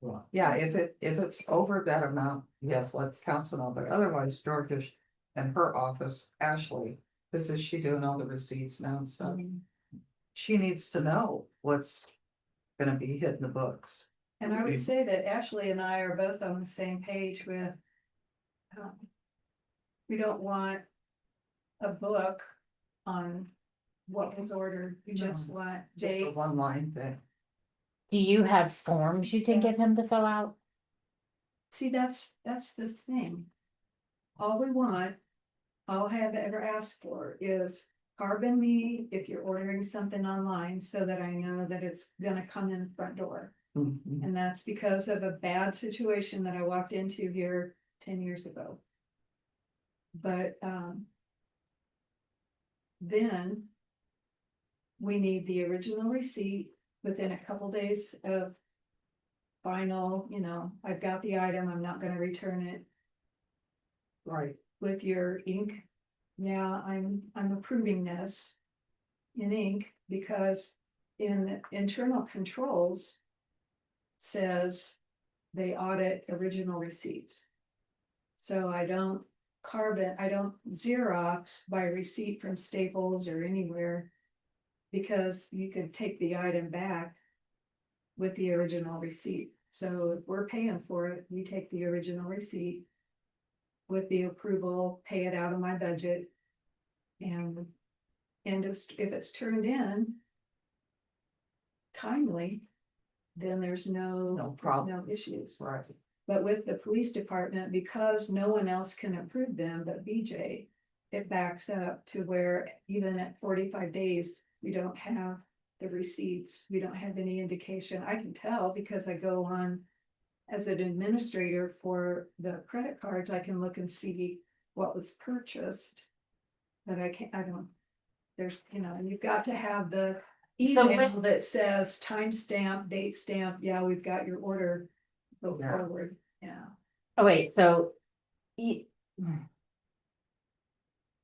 Right. Yeah, if it's over that amount, yes, let the council know, but otherwise, Georgia and her office, Ashley, this is she doing all the receipts now and stuff. She needs to know what's gonna be hitting the books. and I would say that Ashley and I are both on the same page with. We don't want a book on what was ordered, we just want Just a date. one line thing. Do you have forms you can give him to fill out? See, that's the thing. All we want, all I have ever asked for is carbon me if you're ordering something online, so that I know that it's gonna come in the front door. Mhm. And that's because of a bad situation that I walked into here 10 years ago. But, then we need the original receipt within a couple days of final, I've got the item, I'm not gonna return it. Right, With your ink. Yeah, I'm approving this in ink, because in internal controls says they audit original receipts. So I don't Xerox by receipt from Staples or anywhere, because you could take the item back with the original receipt. So if we're paying for it, we take the original receipt with the approval, pay it out of my budget. And just if it's turned in timely, then there's no no problem. issues. Right, But with the police department, because no one else can approve them but BJ, it backs up to where even at 45 days, we don't have the receipts, we don't have any indication. I can tell because I go on as an administrator for the credit cards, I can look and see what was purchased. But I don't, you've got to have the So email that says timestamp, date stamp, yeah, we've got your order, go Yeah. forward, yeah. Oh, wait, so.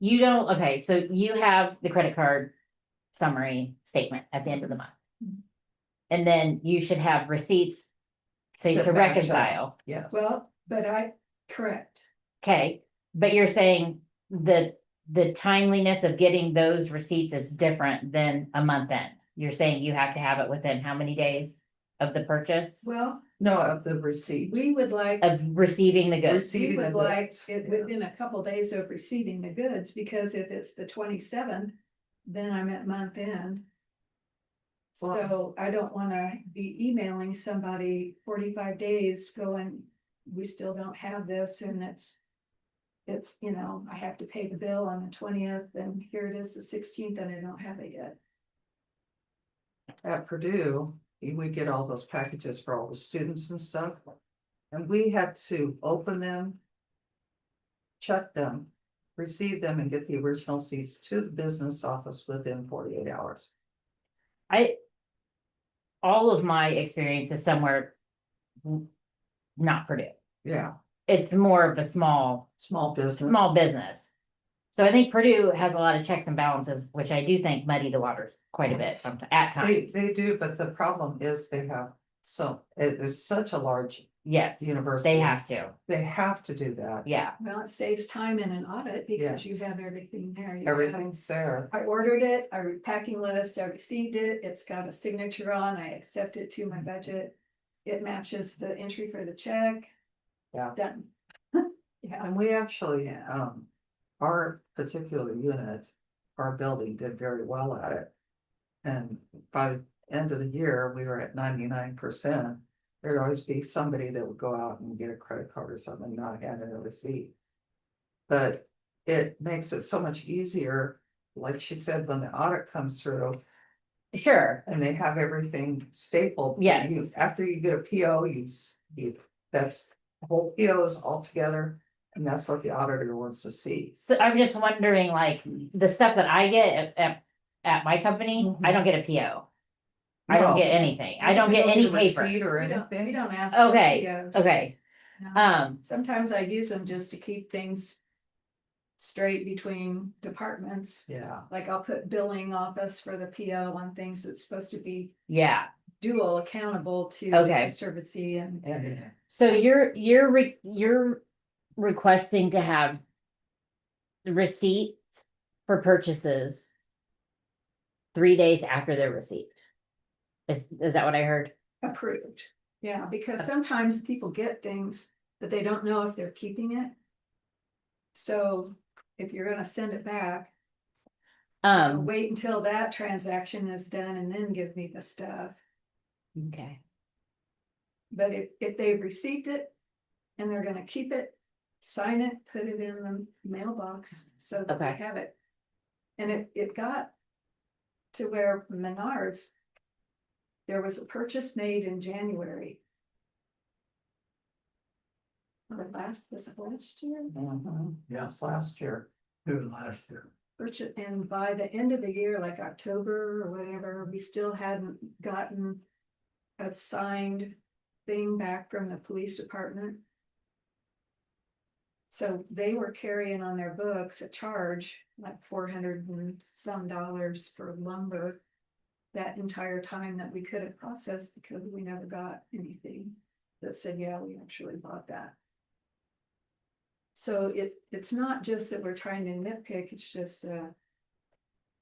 You don't, okay, so you have the credit card summary statement at the end of the month. And then you should have receipts. So you That can match up. reconcile, yes. Well, correct, okay, but you're saying the timeliness of getting those receipts is different than a month end. You're saying you have to have it within how many days of the purchase? well, No, of the receipt. we would like. Of receiving the goods? Receiving We the would like goods, it yeah. within a couple days of receiving the goods, because if it's the 27th, then I'm at month end. So I don't wanna be emailing somebody 45 days going, we still don't have this, and it's, I have to pay the bill on the 20th, and here it is the 16th, and I don't have it yet. At Purdue, we get all those packages for all the students and stuff. And we had to open them. Check them, receive them and get the original seats to the business office within 48 hours. All of my experience is somewhere. Not Purdue, Yeah. it's more of a small Small business. business. So I think Purdue has a lot of checks and balances, which I do think muddy the waters quite a bit at They, times. they do, but the problem is they have, so it is such a large Yes, university. they have to, They have to do that. yeah, Well, it saves time in an audit because you Yes. have everything there. You have- Everything's there. I ordered it, packing list, I received it, it's got a signature on, I accept it to my budget. It matches the entry for the check. Yeah. Done. Yeah, And we actually, our particular unit, our building did very well at it. And by the end of the year, we were at 99%. There'd always be somebody that would go out and get a credit card or something, and not hand in a receipt. But it makes it so much easier, like she said, when the audit comes through sure, and they have everything stapled. Yes. After you get a PO, that's, the whole PO is all together. And that's what the auditor wants to see. so I'm just wondering, like, the stuff that I get at my company, I don't get a PO. I don't No. get anything, I don't get any a receipt paper, or we don't anything. ask. for Okay, POs. okay, No. Sometimes I use them just to keep things straight between departments. Yeah, Like I'll put billing office for the PO on things that's supposed to be yeah. dual accountable to Okay. conservancy and. and So you're requesting to have the receipts for purchases 3 days after they're received. Is that what I heard? Approved, yeah, because sometimes people get things, but they don't know if they're keeping it. So if you're gonna send it back, wait until that transaction is done and then give me the stuff. Okay, But if they've received it and they're gonna keep it, sign it, put it in the mailbox so that they Okay. have it. And it got to where Menards, there was a purchase made in January. Was it last year? yes, last year. It was last year. Purchase, and by the end of the year, like October or whatever, we still hadn't gotten a signed thing back from the police department. So they were carrying on their books a charge like $400 and some for lumber. That entire time that we could have processed because we never got anything that said, yeah, we actually bought that. So it's not just that we're trying to nitpick, it's just,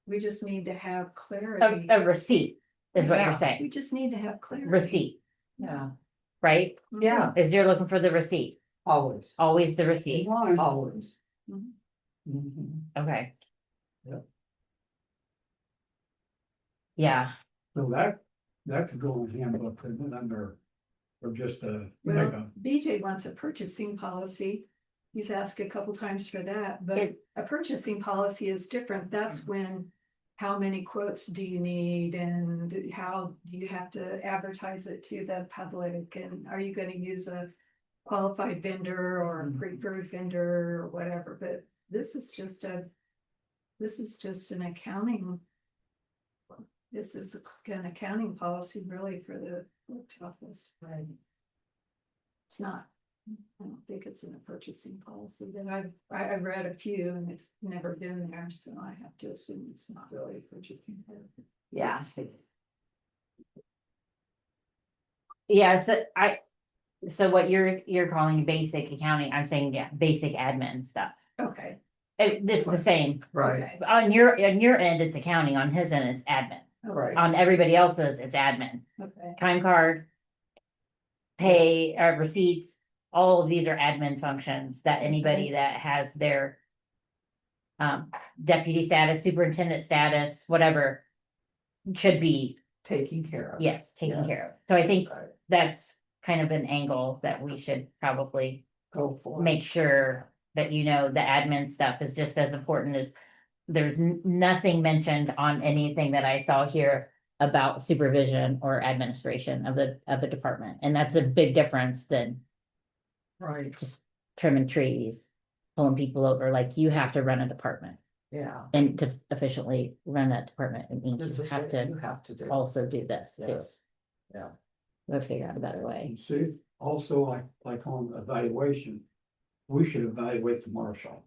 we just need to have clarity. a receipt is what Yeah. you're We saying, just need to have clarity. receipt, Yeah, right? yeah, Is you're looking for the receipt, always, always the receipt, always. Mhm. Mhm. okay. Yep. Yeah, So that could go in handbook, and then under, or just a. Well, BJ wants a purchasing policy. He's asked a couple times for that, but It- a purchasing policy is different. That's when. How many quotes do you need and how do you have to advertise it to the public? And are you gonna use a qualified vendor or a preferred vendor or whatever? But this is just an accounting. This is an accounting policy really for the clerk's office. Right. It's not, I don't think it's in a purchasing policy that I've read a few and it's never been there, so I have to assume it's not really a purchasing. policy. yeah. Yeah, so what you're calling basic accounting, I'm saying, yeah, basic admin stuff. Okay. It's the same, Right, Okay. on your end, it's accounting, on his end, it's admin, right. on everybody else's, it's admin, Okay, time card. Pay, receipts, all of these are admin functions that anybody that has their. Deputy status, superintendent status, whatever. Should be, Taking care of. yes, taken Yes. care of, so I think Right. that's kind of an angle that we should probably Go for it. make sure that the admin stuff is just as important as. There's nothing mentioned on anything that I saw here about supervision or administration of the department, and that's a big difference than Right, just trimming trees. pulling people over, like you have to run a department. Yeah, And to officially run that department, it means this you is have what you to have to do. also do this too. Yes, yeah. We'll figure out a better way. And see, also like on evaluation, we should evaluate the marshal.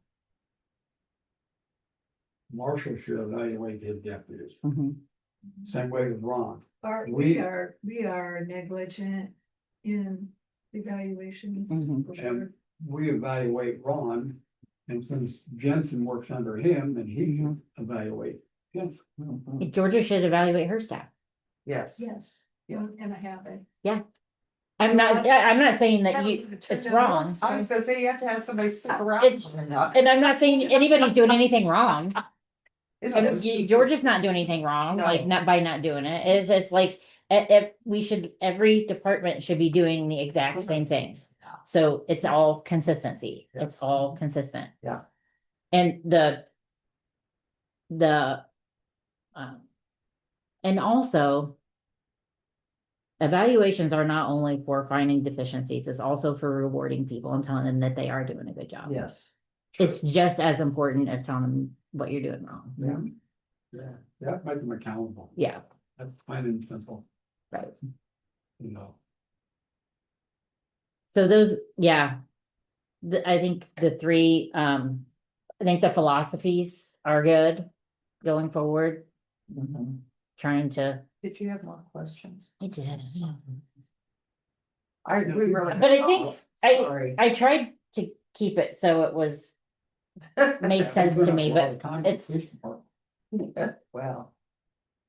Marshal should evaluate his deputies, Mhm. same way with Ron. We are negligent in evaluations. Mhm. for sure. And we evaluate Ron, and since Jensen works under him, then he should evaluate Jensen. Mhm. Georgia should evaluate her staff. Yes. Yes, and I have it. I'm not saying that Haven't you, even turned it's it wrong. on. I was gonna say, you have to have somebody stick around. It's- long enough. And I'm not saying anybody's doing anything wrong. Isn't And it- Georgia's not doing anything wrong, like No. not by not doing it. It's just like, we should, every department should be doing the exact same things. So it's all consistency. It's Yes. all consistent. Yeah. And um, and also evaluations are not only for finding deficiencies, it's also for rewarding people and telling them that they are doing a good job. Yes. It's just as important as telling them what you're doing wrong. Yeah, yeah, make them accountable. Yeah, That's plain and simple, right. you know. So those, yeah. I think the three, I think the philosophies are good going forward, Mhm. trying to. Did you have more questions? I did. We really. But I think Sorry. I tried to keep it so it was, made sense to me, but it's, Well,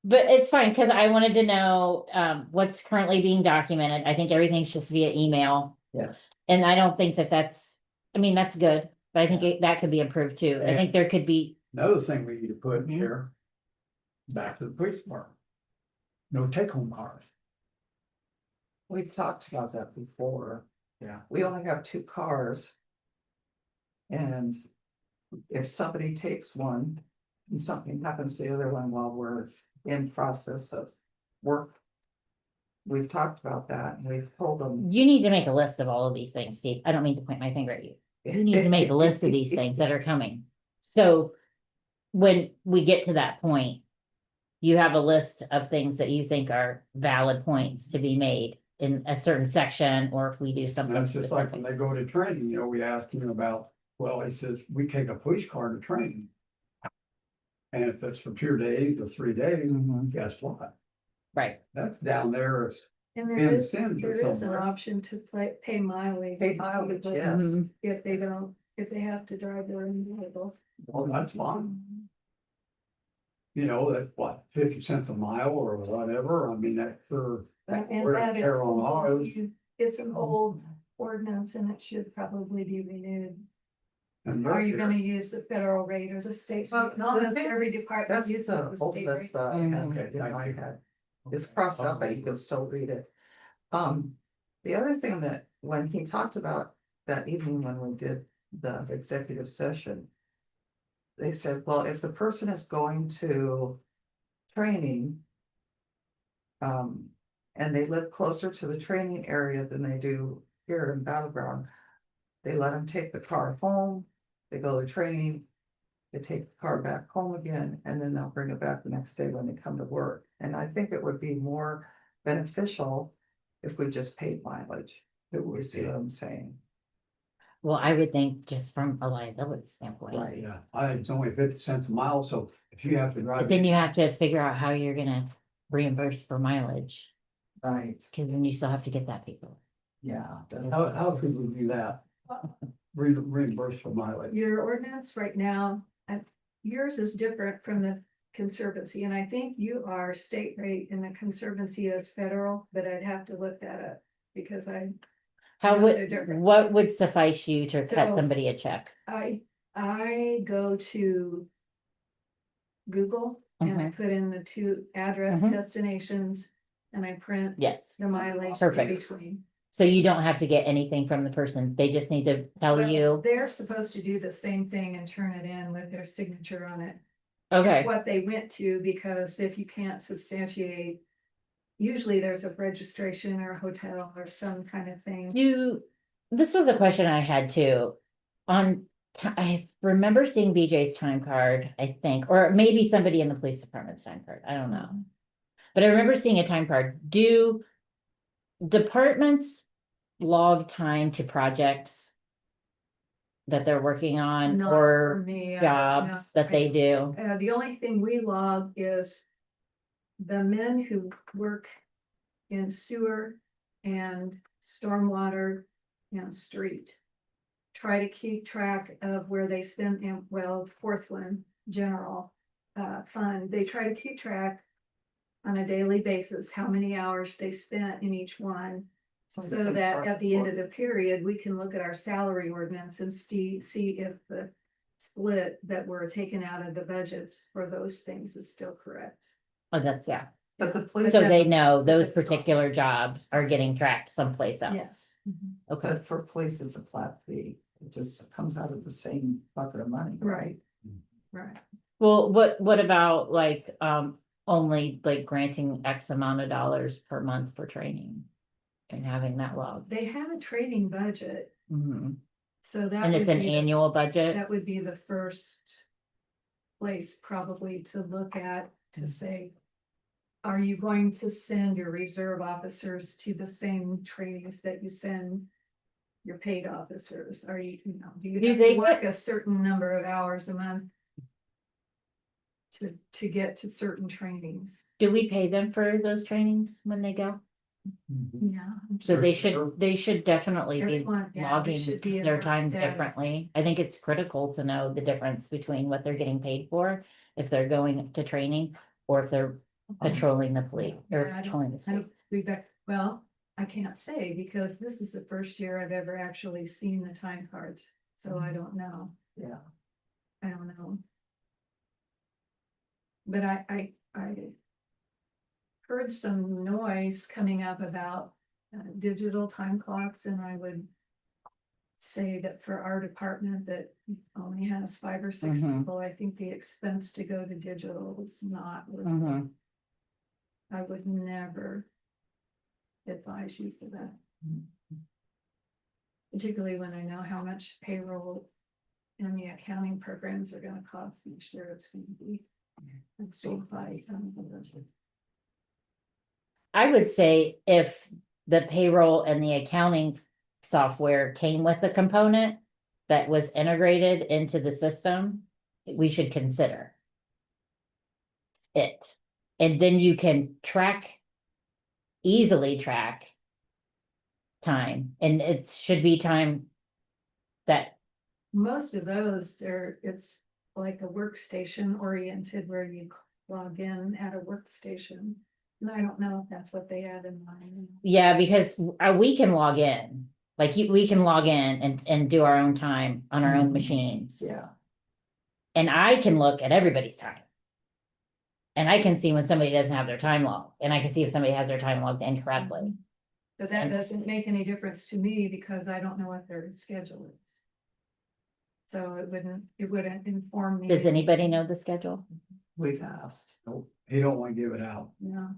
but it's fine, because I wanted to know, what's currently being documented. I think everything's just via email. yes, And I don't think that that's, I mean, that's good, but I think that could be improved too. I think there could be, Another thing we need to put Mhm. here, back to the police department. No take-home cars. we've talked about that before. Yeah. We only have 2 cars. And if somebody takes one and something happens to the other one while we're in process of work. We've talked about that and we've told them. you need to make a list of all of these things, Steve. I don't mean to point my finger at you. You need to make a list of these things that are coming. So when we get to that point, you have a list of things that you think are valid points to be made in a certain section, or if we do And something that's just like when specific. they go to training, you know, we asked him about, well, he says, we take a police car to training. And if it's for 2 days or 3 days, Mhm. guess what? Right, That's down there, it's And in Sims there or is an somewhere. option to pay mileage. Pay mileage, yes. Mhm. If they don't, if they have to drive their own vehicle. Well, that's fine. You know, that's what, 50 cents a mile or whatever, I mean, that for, And wear that and is, tear on ours. it's an old ordinance and it should probably be renewed. And Are you they're- gonna use the federal rate or the state? Well, no, I That's think every department That's uses the the state oldest rate. that I had Okay, in my thank you. head. It's crossed out, but you can still read it. The other thing that, when he talked about that evening when we did the executive session. They said, well, if the person is going to training. And they live closer to the training area than they do here in Battleground. They let them take the car home, they go to training. They take the car back home again, and then they'll bring it back the next day when they come to work. And I think it would be more beneficial if we just paid mileage. It would see what I'm saying. well, I would think just from a liability standpoint. Right. Yeah, I think it's only 50 cents a mile, so if you have to drive. But then you have to figure out how you're gonna reimburse for mileage, Right, because then you still have to get that paper. yeah. How could we do that? Reimburse for mileage. Your ordinance right now, yours is different from the conservancy, and I think you are state rate and the conservancy is federal, but I'd have to look that up. Because How know they're would, different. what would suffice you to cut So- somebody a check? I go to Google and I put in the 2 address Mhm. destinations and I print Yes, the mileage in Perfect. between. so you don't have to get anything from the person, they just need to tell Well, you, they're supposed to do the same thing and turn it in with their signature on it. okay, What they went to, because if you can't substantiate. Usually there's a registration or a hotel or some kind of thing. this was a question I had too. On I remember seeing BJ's time card, I think, or maybe somebody in the police department's time card, I don't know. But I remember seeing a time card. Do departments log time to projects that they're working on Not for or me, jobs that they do? The only thing we log is the men who work in sewer and stormwater and street. Try to keep track of where they spend, in well, fourth one, general fund, they try to keep track on a daily basis, how many hours they spent in each one. So that at the end of the period, we can look at our salary ordinance and see if the split that were taken out of the budgets for those things is still correct. Oh, that's, yeah. But the police, So they know but those that's all. particular jobs are getting tracked someplace else. Yes. Okay, but for police, it's a flat fee. It just comes out of the same bucket of money, right? Right. well, what about like, only like granting X amount of dollars per month for training? And having that log, They have a training budget, Mhm. so that. And it's would an be the- annual budget? That would be the first place probably to look at, to say, are you going to send your reserve officers to the same trainings that you send your paid officers? Are you, do you Do have they to work get- a certain number of hours a month to get to certain trainings? Do we pay them for those trainings when they go? Yeah. So they Sure. should definitely be Everyone, yeah, they logging should be in their our time data. differently. I think it's critical to know the difference between what they're getting paid for. If they're going to training or if they're patrolling the fleet or Yeah, patrolling the I street. don't, we bet, well, I can't say because this is the first year I've ever actually seen the time cards, so I don't know. Yeah. I don't know. But I heard some noise coming up about digital time clocks, and I would say that for our department that only has 5 or 6 Mhm. people, I think the expense to go to digital is not worth it. Mhm. I would never advise you for that. Particularly when I know how much payroll and the accounting programs are gonna cost each year, it's gonna be. It's so high. I would say if the payroll and the accounting software came with a component that was integrated into the system, we should consider it. And then you can easily track time, and it should be time that, Most of those are, it's like a workstation oriented where you log in at a workstation. And I don't know if that's what they had in mind. yeah, because we can log in. Like we can log in and do our own time on our own Mhm. machines. Yeah, And I can look at everybody's time. And I can see when somebody doesn't have their time logged, and I can see if somebody has their time logged incorrectly. But that And- doesn't make any difference to me because I don't know what their schedule is. So it wouldn't inform me. Does anybody know the schedule? we've asked. Nope, he don't wanna give it out No,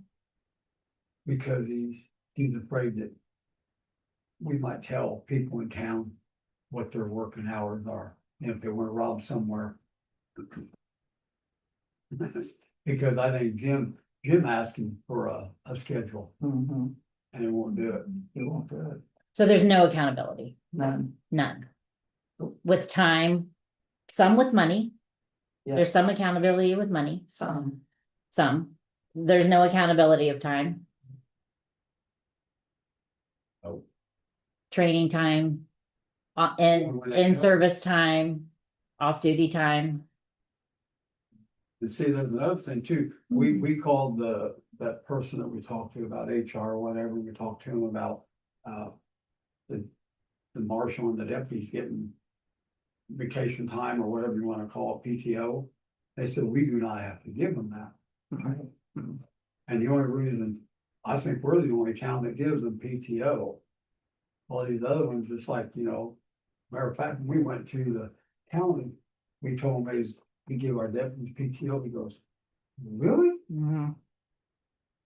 because he's afraid that we might tell people in town what their working hours are, and if they wanna rob somewhere. Because I think Jim asked him for a schedule Mhm. and he won't do it. You won't do it. So there's no accountability, None. none. With time, some with money, there's Yes. some accountability with money, Some. some. There's no accountability of time. Oh. Training time. When And they in show- service time, off-duty time. And see, there's another thing too, we called that person that we talked to about HR or whatever, we talked to him about, the marshal and the deputies getting vacation time or whatever you wanna call it, PTO. They said, we do not have to give them that. And the only reason, I think we're the only town that gives them PTO. All these other ones, it's like, matter of fact, when we went to the county, we told them we give our deputies PTO, he goes, really?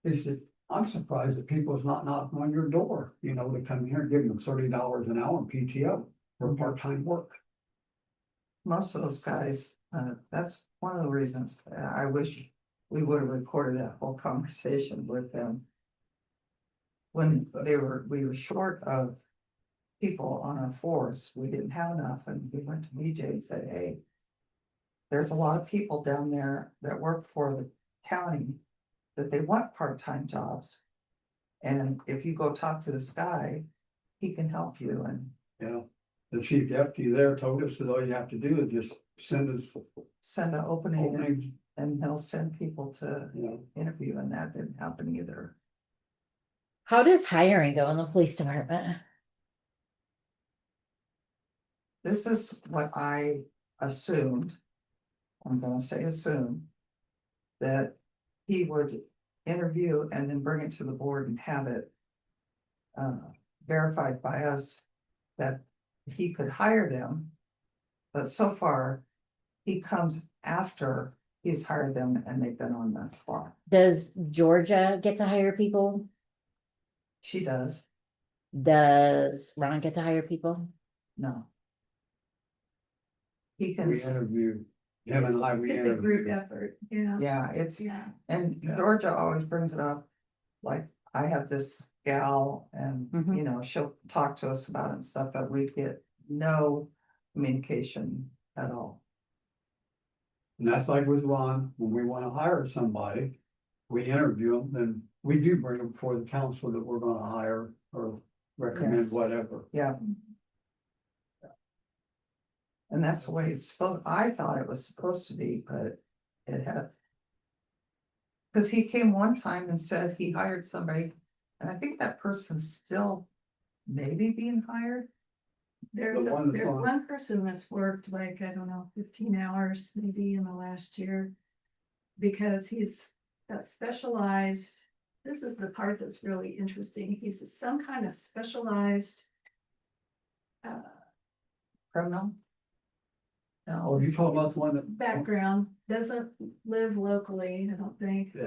He said, I'm surprised that people's not knocking on your door, to come here and give them $30 an hour in PTO for part-time work. most of those guys, that's one of the reasons, I wish we would have recorded that whole conversation with them. When we were short of people on our force, we didn't have enough, and we went to BJ and said, hey. There's a lot of people down there that work for the county, that they want part-time jobs. And if you go talk to this guy, he can help you, and Yeah, the chief deputy there told us that all you have to do is just send us send an opening, openings, and he'll send people to you know. interview, and that didn't happen either. How does hiring go in the police department? This is what I assumed. I'm gonna say assume. That he would interview and then bring it to the board and have it. Verified by us that he could hire them. But so far, he comes after he's hired them and they've been on the clock. Does Georgia get to hire people? She does, Does Ron get to hire people? no. He can, We interviewed, him and I, we It's a group interviewed. effort, yeah. yeah, it's, Yeah. and Yeah. Georgia always brings it up. Like, I have this gal and, Mhm. you know, she'll talk to us about it and stuff, but we get no communication at all. And that's like with Ron, when we wanna hire somebody, we interview them, then we do bring them before the council that we're gonna hire or recommend Yes. whatever. Yeah. And that's the way it's supposed, I thought it was supposed to be, but it had. Cause he came one time and said he hired somebody, and I think that person's still maybe being hired. There's The one that's on- one person that's worked like, I don't know, 15 hours maybe in the last year. Because he's got specialized, this is the part that's really interesting, he's some kind of specialized. Criminal? Oh, No, you talking about the one that? Background, doesn't live locally, I don't think. Yeah,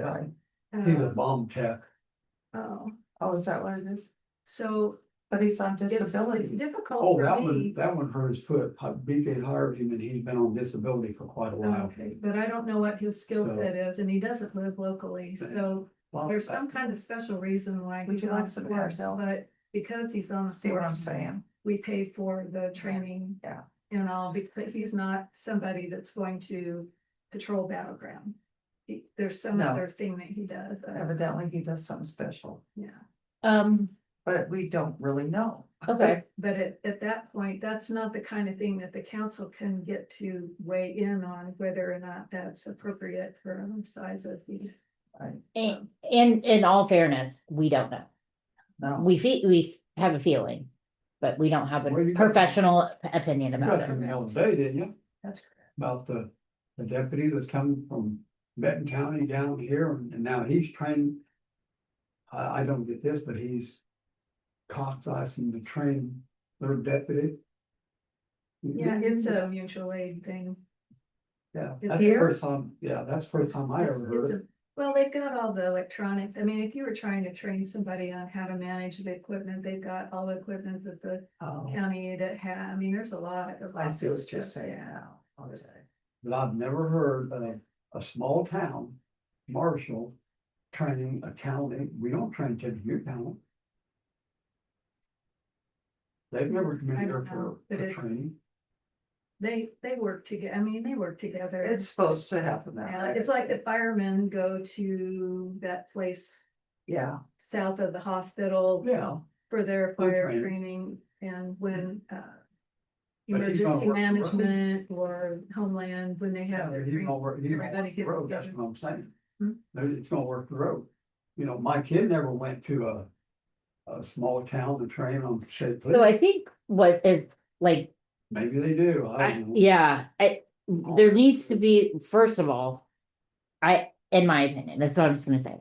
right, he's a Uh, bomb tech. Oh, oh, is that what it is? so But he's on it's disability, difficult Oh, for that one, me. that one hurt his foot. BK hired him and he's been on disability for quite a while. Okay, but I don't know what his skill So- set is, and he doesn't live locally, so Well, there's some kind of special reason why Would he's you on like the some force, help? but because he's on the see what I'm force, saying? we pay for the training. Yeah. And all, but he's not somebody that's going to patrol battleground. There's some No. other thing that he does, Evidently, he does something special, yeah. but we don't really know. Okay, But at that point, that's not the kind of thing that the council can get to weigh in on whether or not that's appropriate for the size of the. Right, and in all fairness, we don't know. no, We have a feeling, but we don't have Well, a you got- professional opinion You about got from it. the other day, didn't you? That's correct. About the deputy that's coming from Benton County down here and now he's trained. I don't get this, but he's asking to train their deputy. Yeah, it's a mutual aid thing. Yeah, it's that's the here? first time, that's the first time I It's- ever heard it's it. a- Well, they've got all the electronics. I mean, if you were trying to train somebody on how to manage the equipment, they've got all the equipment that the oh, county that have, I mean, there's a lot of. I see lots of what you're stuff, saying yeah. now, okay. But I've never heard of a small town, Marshall, training a county. We don't train kids in your town. They've never come in I here don't know, for but it's- training. They work together. I mean, they work together. It's supposed to happen that Yeah, way. it's like the firemen go to that place Yeah, south of the hospital Yeah, for their For fire training. training and when But he's gonna emergency work the road. management or homeland, when they have their he's training. gonna work, he's gonna everybody work the gets road, that's together. what I'm saying. Hmm? It's gonna work the road. You know, my kid never went to a small town to train on safe. So I think what if, like, Maybe they do, I I, don't know. yeah, there needs to be, first of all. In my opinion, that's what I'm just gonna say.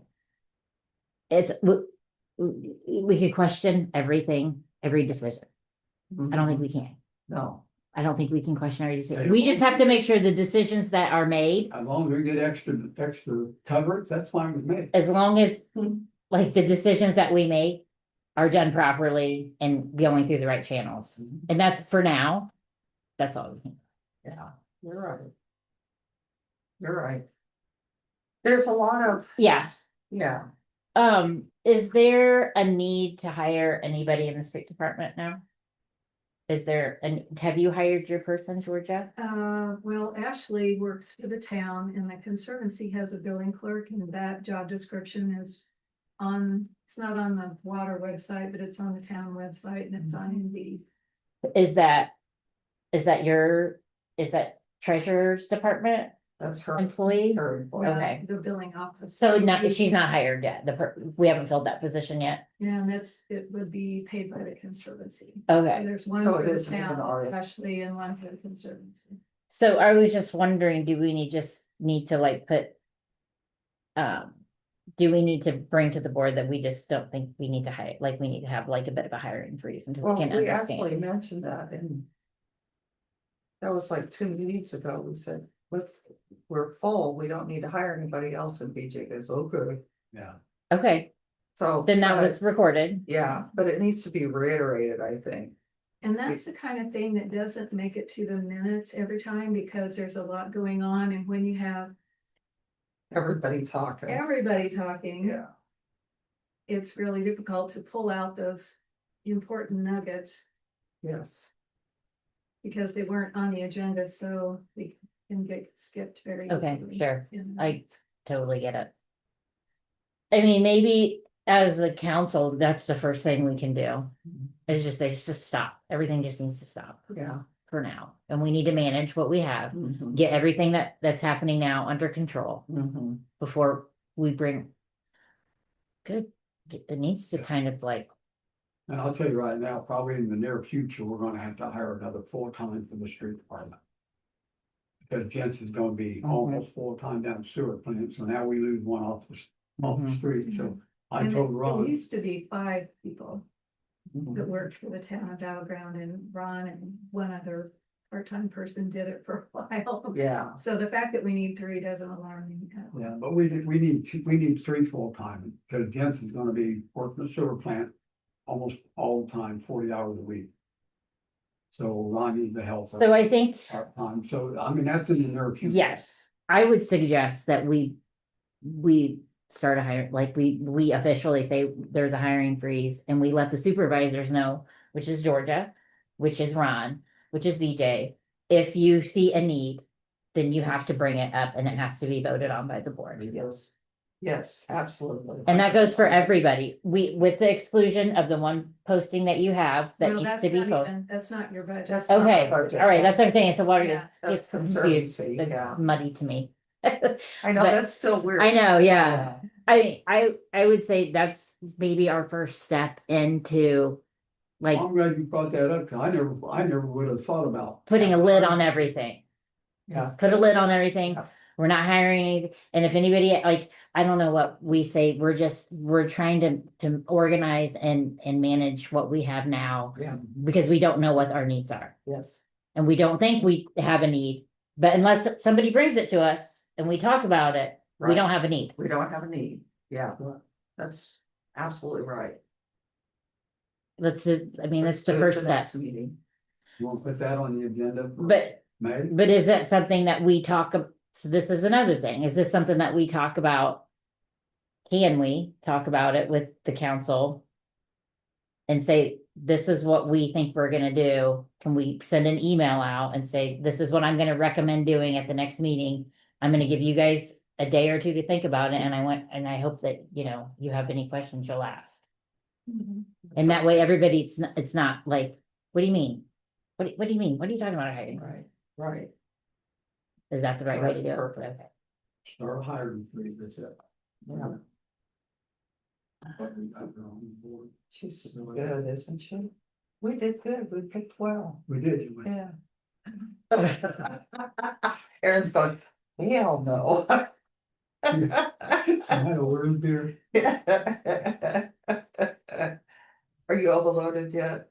We could question everything, every decision. I don't think we can. no, I don't think we can question every decision. We just have to make sure the decisions that are made, As long as we get extra coverage, that's fine with me. as long as, like, the decisions that we make. Are done properly and going through the right channels, Mhm. and that's for now. That's all we can. Yeah, you're right. You're right. There's a lot of, Yeah, yeah, is there a need to hire anybody in the street department now? Is there, and have you hired your person, Georgia? Well, Ashley works for the town and the Conservancy has a building clerk and that job description is on, it's not on the water website, but it's on the town website and it's on Indeed. Is that, is that your, is that treasurer's department that's her. employee? her employee. Okay. The billing office. So not, she's not hired yet, we haven't filled that position yet, And it would be paid by the Conservancy. okay. So there's one So for it the is even town, already. Ashley, and one for the Conservancy. So I was just wondering, do we need to like put? Do we need to bring to the board that we just don't think we need to hire, like, we need to have like a bit of a hiring freeze until we Well, can we actually understand? mentioned that and. That was like 2 meetings ago, we said, we're full, we don't need to hire anybody else, and BJ goes, okay, Yeah, Okay, so. then that but- was recorded, Yeah, but it needs to be reiterated, I think. And that's the kind of thing that doesn't make it to the minutes every time because there's a lot going on and when you have Everybody talking. everybody talking. Yeah, It's really difficult to pull out those important nuggets yes, because they weren't on the agenda, so they can get skipped very. okay, easily sure, in the I minutes. totally get it. I mean, maybe as a council, that's the first thing we can do, is just stop, everything just needs to stop yeah. for now, and we need to manage what we have. Mhm, Get everything that's happening now under control mhm. before we bring. Good, it needs to kind of like, and I'll tell you right now, probably in the near future, we're gonna have to hire another full-time for the street department. Because Jensen's gonna be Mhm. almost full-time down the sewer plant, so now we lose one off the Mhm. street, so I And told it Ron. used to be 5 people that Mhm. worked for the town of Battleground and Ron and one other part-time person did it for a while. Yeah, So the fact that we need 3 doesn't alarm me. at all. Yeah, but we need 3 full-time, because Jensen's gonna be working the sewer plant almost all the time, 40 hours a week. So Ron needs the help. so I think, Part-time, so I mean, that's in the near future. yes, I would suggest that we start a hire, like we officially say there's a hiring freeze and we let the supervisors know, which is Georgia, which is Ron, which is BJ. If you see a need, then you have to bring it up and it has to be voted on by the board. yes, yes, absolutely. And that goes for everybody. With the exclusion of the one posting that you have that Well, needs that's to be not posted. even- That's not your budget. That's not Okay, our budget. all right, that's everything. It's a water, Yeah, that's it's Conservancy, confused, yeah. muddy to me. I know, but- that's still weird. I know, yeah. I would say that's maybe our first step into like I'm glad you brought that up, 'cause I never would have thought about. putting a lid on everything. Yeah. Put a lid on everything. Yeah. We're not hiring any, and if anybody, like, I don't know what we say, we're trying to organize and manage what we have now. Yeah, Because we don't know what our needs are, yes, and we don't think we have a need, but unless somebody brings it to us and we talk about it, we Right. don't have a need. we don't have a need, yeah, that's absolutely right. Let's, I mean, that's Let's the do it first step, next Meeting. You want to put that on the agenda? for but May? But is that something that we talk, so this is another thing, is this something that we talk about? Can we talk about it with the council? And say, this is what we think we're gonna do, can we send an email out and say, this is what I'm gonna recommend doing at the next meeting? I'm gonna give you guys a day or two to think about it, and I hope that, you have any questions, you'll ask. Mhm. And that way, everybody, it's not like, what do you mean? What do you mean? What are you talking about hiring? Right, right, Is that the right way That's to do it? perfect. Okay. Start hiring freeze, that's it. yeah, But we got her on board. she's good, isn't she? We did good, we picked well, We did, you went. yeah. Aaron's going, hell no. I had a word there. Are you overloaded yet?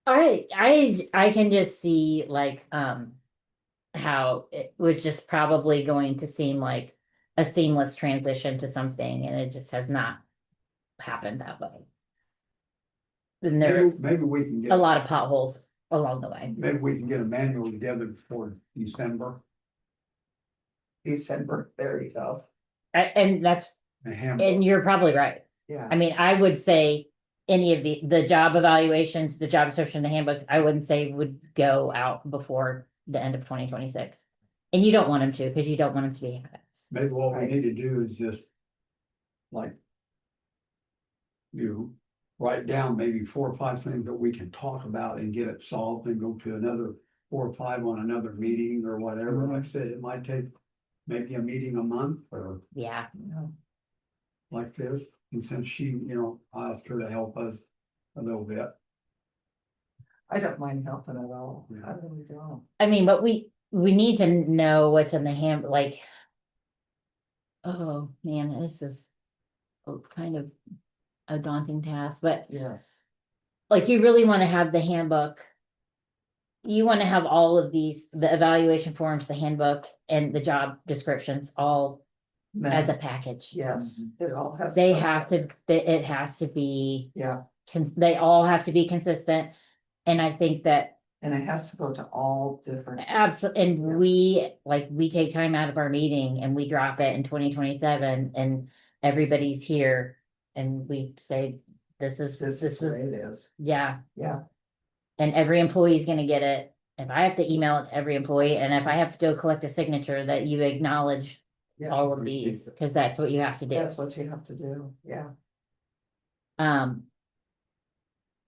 I can just see like, how it was just probably going to seem like a seamless transition to something, and it just has not happened that way. And there are Maybe we can a get, lot of potholes along the way. Maybe we can get a manual together before December. December, there you go, And that's, A and handbook. you're probably right. yeah. I mean, I would say any of the job evaluations, the job description, the handbook, I wouldn't say would go out before the end of 2026. And you don't want them to, because you don't want them to be habits. Maybe what we Right. need to do is just. Like. Write down maybe 4 or 5 things that we can talk about and get it solved and go to another 4 or 5 on another meeting or whatever. Like I said, it might take. Maybe a meeting a month or Yeah, like this, and since she, asked her to help us a little bit. I don't mind helping at all, Yeah. I really don't. I mean, but we need to know what's in the hand, like. Oh, man, this is kind of a daunting task, but Yes, like you really want to have the handbook. You want to have all of these, the evaluation forms, the handbook and the job descriptions all as a package. yes, it all has. They go have together. to, it has to be, Yeah, they all have to be consistent. And I think that and it has to go to all different, absolutely, and Yes. we take time out of our meeting and we drop it in 2027 and everybody's here. And we say, this is, this is the way it is, yeah. yeah, And every employee's gonna get it. If I have to email it to every employee and if I have to go collect a signature that you acknowledge yeah, all of these, because that's what you have to do. that's what you have to do, yeah. Um.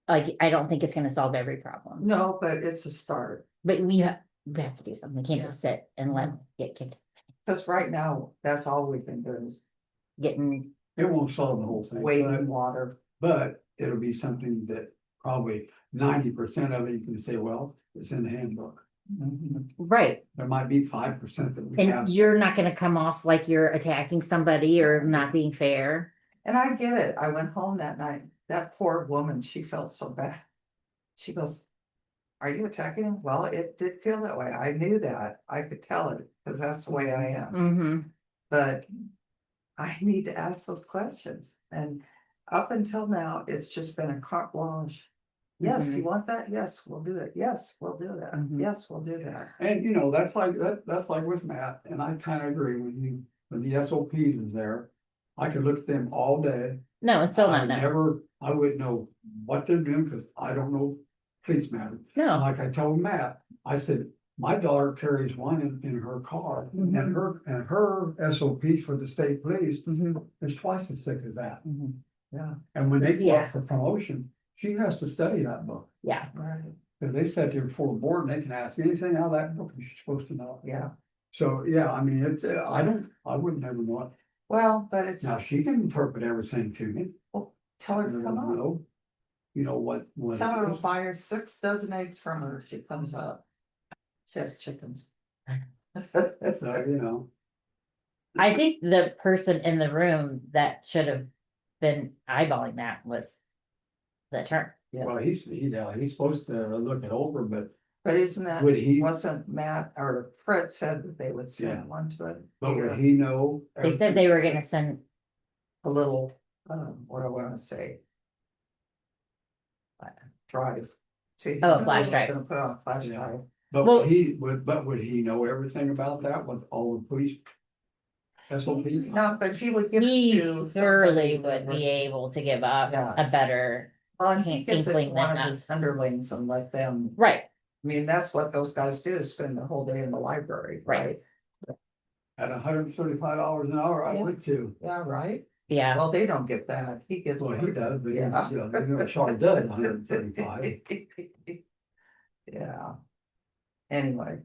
Like, I don't think it's gonna solve every problem, No, but it's a start, but we have to do something. We can't just sit and let get kicked, because right now, that's all we can do is getting, It won't solve the whole thing, wade but, in water. but it'll be something that probably 90% of it, you can say, well, it's in the handbook. right. There might be 5% that we And have. you're not gonna come off like you're attacking somebody or not being fair. And I get it, I went home that night, that poor woman, she felt so bad. She goes, are you attacking him? Well, it did feel that way, I knew that, I could tell it, because that's the way I am, Mm-hmm. but. I need to ask those questions, and up until now, it's just been a carte blanche. Yes, you want that? Yes, we'll do it. Yes, we'll do that. Mhm. Yes, we'll do that. And that's like, that's like with Matt, and I kind of agree with you, when the SOPs is there. I could look at them all day. No, it's still I not, no, never, I wouldn't know what they're doing, because I don't know police matter. And no, like I told Matt, I said, my daughter carries one in her car, and her SOPs for the state police Mhm, is twice as thick as that. mhm. Yeah. And when they go Yeah. up for promotion, she has to study that book. Yeah, Right, Cause they said to her before the board, and they can ask anything out of that book, and she's supposed to know. yeah, So, yeah, I mean, it's, I wouldn't ever know it. well, but it's, Now, she can interpret everything to me. tell her to come up, Know, what. tell her it to is. buy her 6 dozen eggs from her, if she comes up. She has chickens. So, I think the person in the room that should have been eyeballing that was the attorney. Yeah. well, he's supposed to look it over, but But isn't that, would he, wasn't Matt or Fred said that they would Yeah. send one to it? but Here, would he know? They said they were gonna send, a little, what do I wanna say? Drive. See, Oh, a flash drive. Gonna put on a flash Yeah. drive. But Well- would he know everything about that with all the police? SOPs? No, but he would give it he to. surely somebody would that be able to give us Yeah. a better, Well, and he gives it to inkling one than of his us. underlings and let them, right, I mean, that's what those guys do, is spend the whole day in the library, Right. right? At $135 an hour, I Yeah. would too. Yeah, right? yeah, Well, they don't get that, he gets. Well, he does, but Yeah. Charlie does 135. Yeah. Anyway,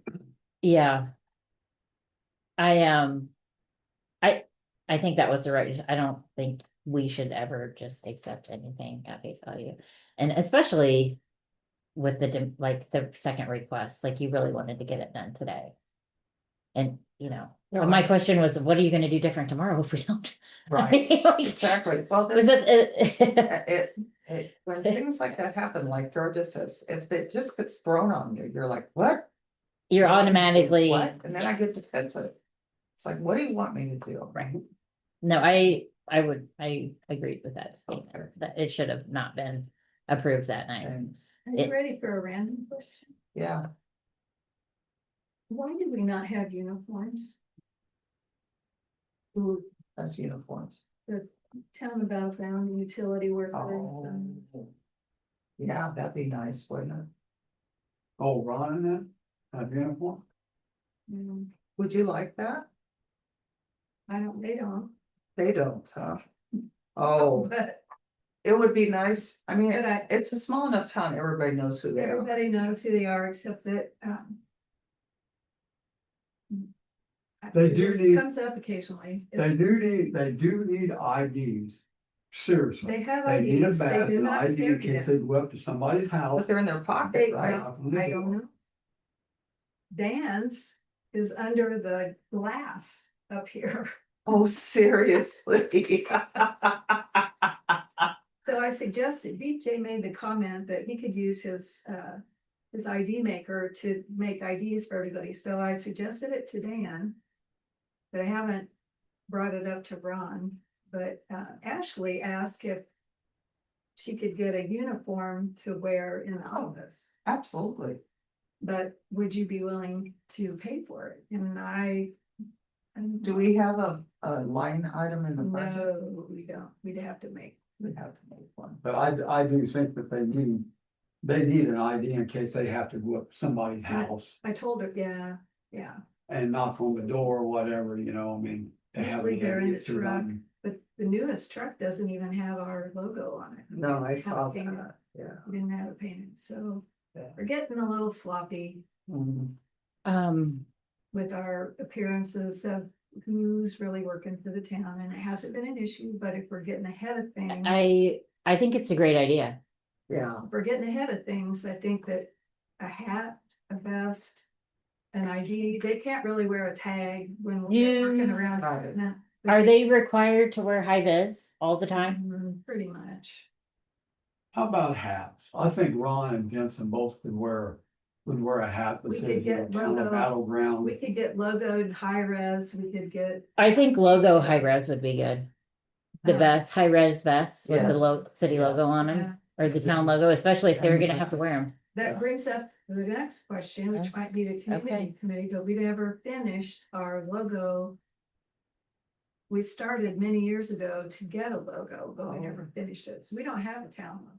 yeah. I think that was the right, I don't think we should ever just accept anything at face value. And especially with like the second request, like you really wanted to get it done today. And, No, my I- question was, what are you gonna do different tomorrow if we don't? right, Like, exactly, well, Was this, it, when things like that happen, like Georgia says, if it just gets thrown on you, you're like, what? you're What? automatically, What? And then I get defensive. It's like, what do you want me to do? Right. no, I agreed with that statement, Okay. that it should have not been approved that night. Thanks. Are you It- ready for a random question? Yeah, Why do we not have uniforms? Ooh, that's uniforms. town of battleground utility workers and. Oh. Yeah, that'd be nice, wouldn't it? Oh, Ron in that, uniform? Would you like that? They don't, They don't, huh? Oh, but it would be nice. I mean, But I- it's a small enough town, everybody knows who they are. everybody knows who they are, except that, They it do just need- comes up occasionally. They do need IDs, seriously. They have They need a IDs, they badge, do an not ID in carry case them. they go up to somebody's house. But they're in their They- pocket, right? I don't know. Dan's is under the glass up here. Oh, seriously? So I suggested, BJ made the comment that he could use his ID maker to make IDs for everybody, so I suggested it to Dan. But I haven't brought it up to Ron, but Ashley asked if she could get a uniform to wear in the office, Absolutely. but would you be willing to pay for it? And Do we have a line item in the budget? No, we don't, we'd have to make. We'd have to make one. But I do think that they need an ID in case they have to go up to somebody's house I told her, yeah. and knock on the door or whatever, you know, I mean. They have Usually they're in the to get truck. them. But the newest truck doesn't even have our logo on it. No, I Have saw it painted. that, yeah. We didn't have it painted, so Yeah. we're getting a little sloppy Mhm. with our appearances of who's really working for the town, and it hasn't been an issue, but if we're getting ahead of things. I think it's a great idea. Yeah, If we're getting ahead of things, I think that a hat, a vest, an ID, they can't really wear a tag when we're working around. Right. No, Are they required to wear high vis all the time? Pretty much. How about hats? I think Ron and Jensen both would wear a hat that We says, could you know, get town of logo. battleground. We could get logoed high res, we could get. I think logo high res would be good. The Uh, vest, high res vests with the Yes. city Yeah. logo on Yeah. them, or the town logo, especially if they're gonna have to wear them. That brings up the next question, which might be the Okay. community committee, but we never finished our logo. We started many years ago to get a logo, but we never finished it, so we don't have a town logo.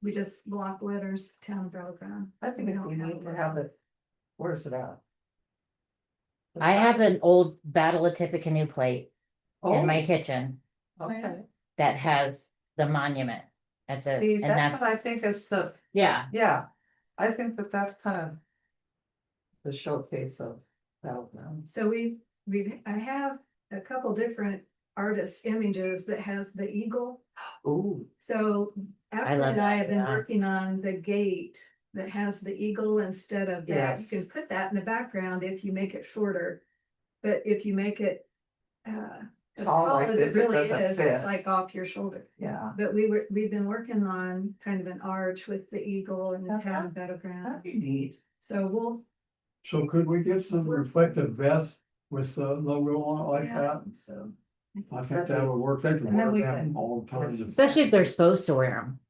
We just block letters, town of battleground. I think We we don't have need a to logo. have it. Where's it at? I have an old Battle of Tippecanoe plate in my Oh, kitchen okay. that has the monument. At the, See, and that's that's, what I think is the, yeah, yeah, I think that that's kind of the showcase of battleground. So I have a couple different artist images that has the eagle. Ooh, So after love that, I that, have been yeah. working on the gate that has the eagle instead of that. You Yes. can put that in the background if you make it shorter. But if you make it as Tall tall like as it this, it really doesn't is, it's fit. like off your shoulder. yeah, But we've been working on kind of an arch with the eagle and the Uh-huh. town that'd battleground. be neat. So we'll. So could we get some reflective vests with the logo on it like yeah, that? So. I think that would work. They can And then wear we them can- all the time. especially if they're supposed to wear them.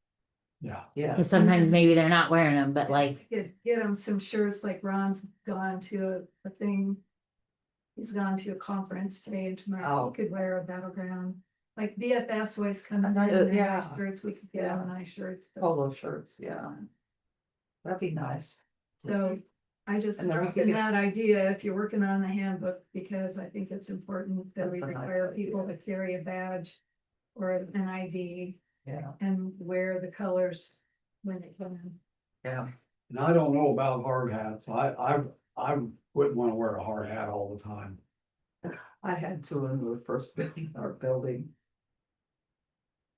Yeah. Yeah, Cause sometimes maybe they're not wearing them, but like, Get them some shirts, like Ron's gone to a thing. He's gone to a conference today and tomorrow, Oh. he could wear a battleground, like BFS always comes in nice- in their yeah. nice shirts, we could get Yeah. them nice shirts. to- polo shirts, yeah, that'd be nice. So I just And then we dropped could in get- that idea if you're working on the handbook, because I think it's important that we That's a nice require idea. people to carry a badge. Or an ID Yeah, and wear the colors when they come in. yeah, And I don't know about hard hats. I wouldn't wanna wear a hard hat all the time. I had to when we were first building our building,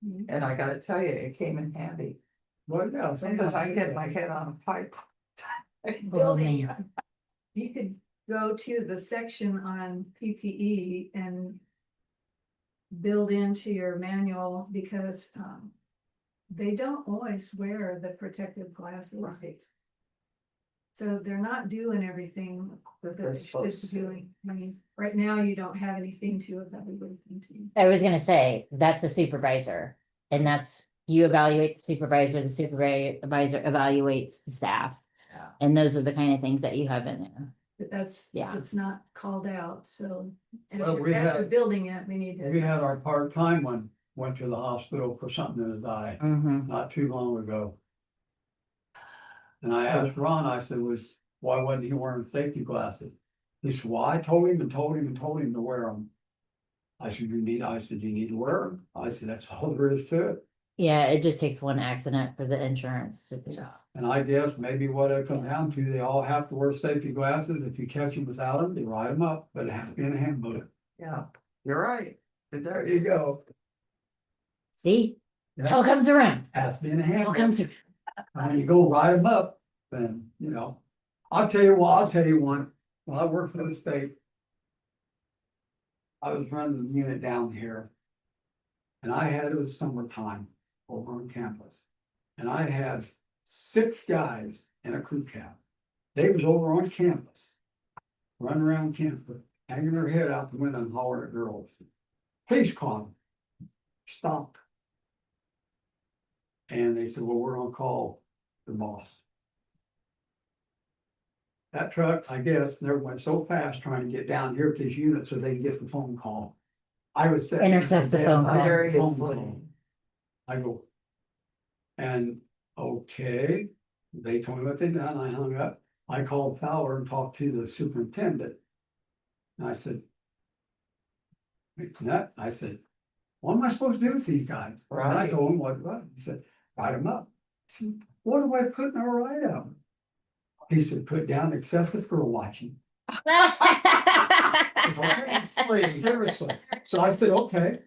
Mhm. and I gotta tell you, it came in handy. Well, yeah. Because I get my head on a pipe. Building. You could go to the section on PPE and build into your manual, because they don't always wear the protective glasses. Right. So they're not doing everything That that they're they should supposed be to. doing. I mean, right now you don't have anything to evaluate them to. I was gonna say, that's a supervisor. And that's You evaluate the supervisor evaluates the staff. Yeah. And those are the kind of things that you have in there. But that's, Yeah. it's not called out, so. As Well, we you're had- building it, we need We to, had our part-time one, went to the hospital for something in his eye Mhm. not too long ago. And I asked Ron, I said, why wasn't he wearing safety glasses? He said, well, I told him to wear them. I said, you need to wear them. I said, that's all there is to it. Yeah, it just takes one accident for the insurance to Yeah. just, And I guess maybe what it comes down to, they all have to wear safety glasses. If you catch them without them, they write them up, but it has to be in a handbook. Yeah, you're right. There you go. see, Yeah. it all comes around, Has to be in a it all handbook. comes around. And when you go write them up, then, I'll tell you one, when I worked for the state. I was running the unit down here. And it was summertime over on campus. And I had 6 guys in a crew cab. They was over on campus. Running around campus, hanging their head out the window and hollering at girls. Police called them. Stop. And they said, well, we're on call, the boss. That truck, I guess, never went so fast trying to get down here to this unit so they can get the phone call. I would say. Intercept the phone call. Very Phone easily. call. I go. And, okay, they told me what they'd done, I hung up, I called Fowler and talked to the superintendent. And I said. I said, what am I supposed to do with these guys? And I Right. told him what, he said, write them up. I said, what do I put in a write-up? He said, put down excessive girl watching. Seriously. So I said, okay.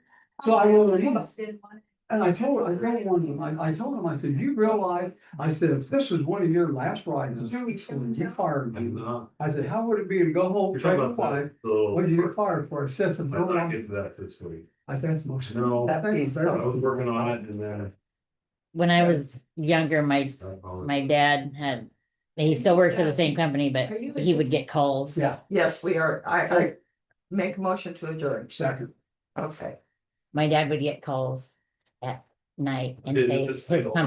So I wrote them up. And I told him, I said, you realize, I said, if this was one of your last rides, you fired me. I said, how would it be to go home, You're check talking the about wife, the. what did you get fired for, excessive I might girl? get to that this week. I said, that's most. No. That'd be I was working on it and then. When I was younger, my dad he still works for the same company, but Are you- he would get calls. Yeah, Yes, we are. I make a motion to adjourn. second. Okay. My dad would get calls at night and Didn't they, anticipate his all company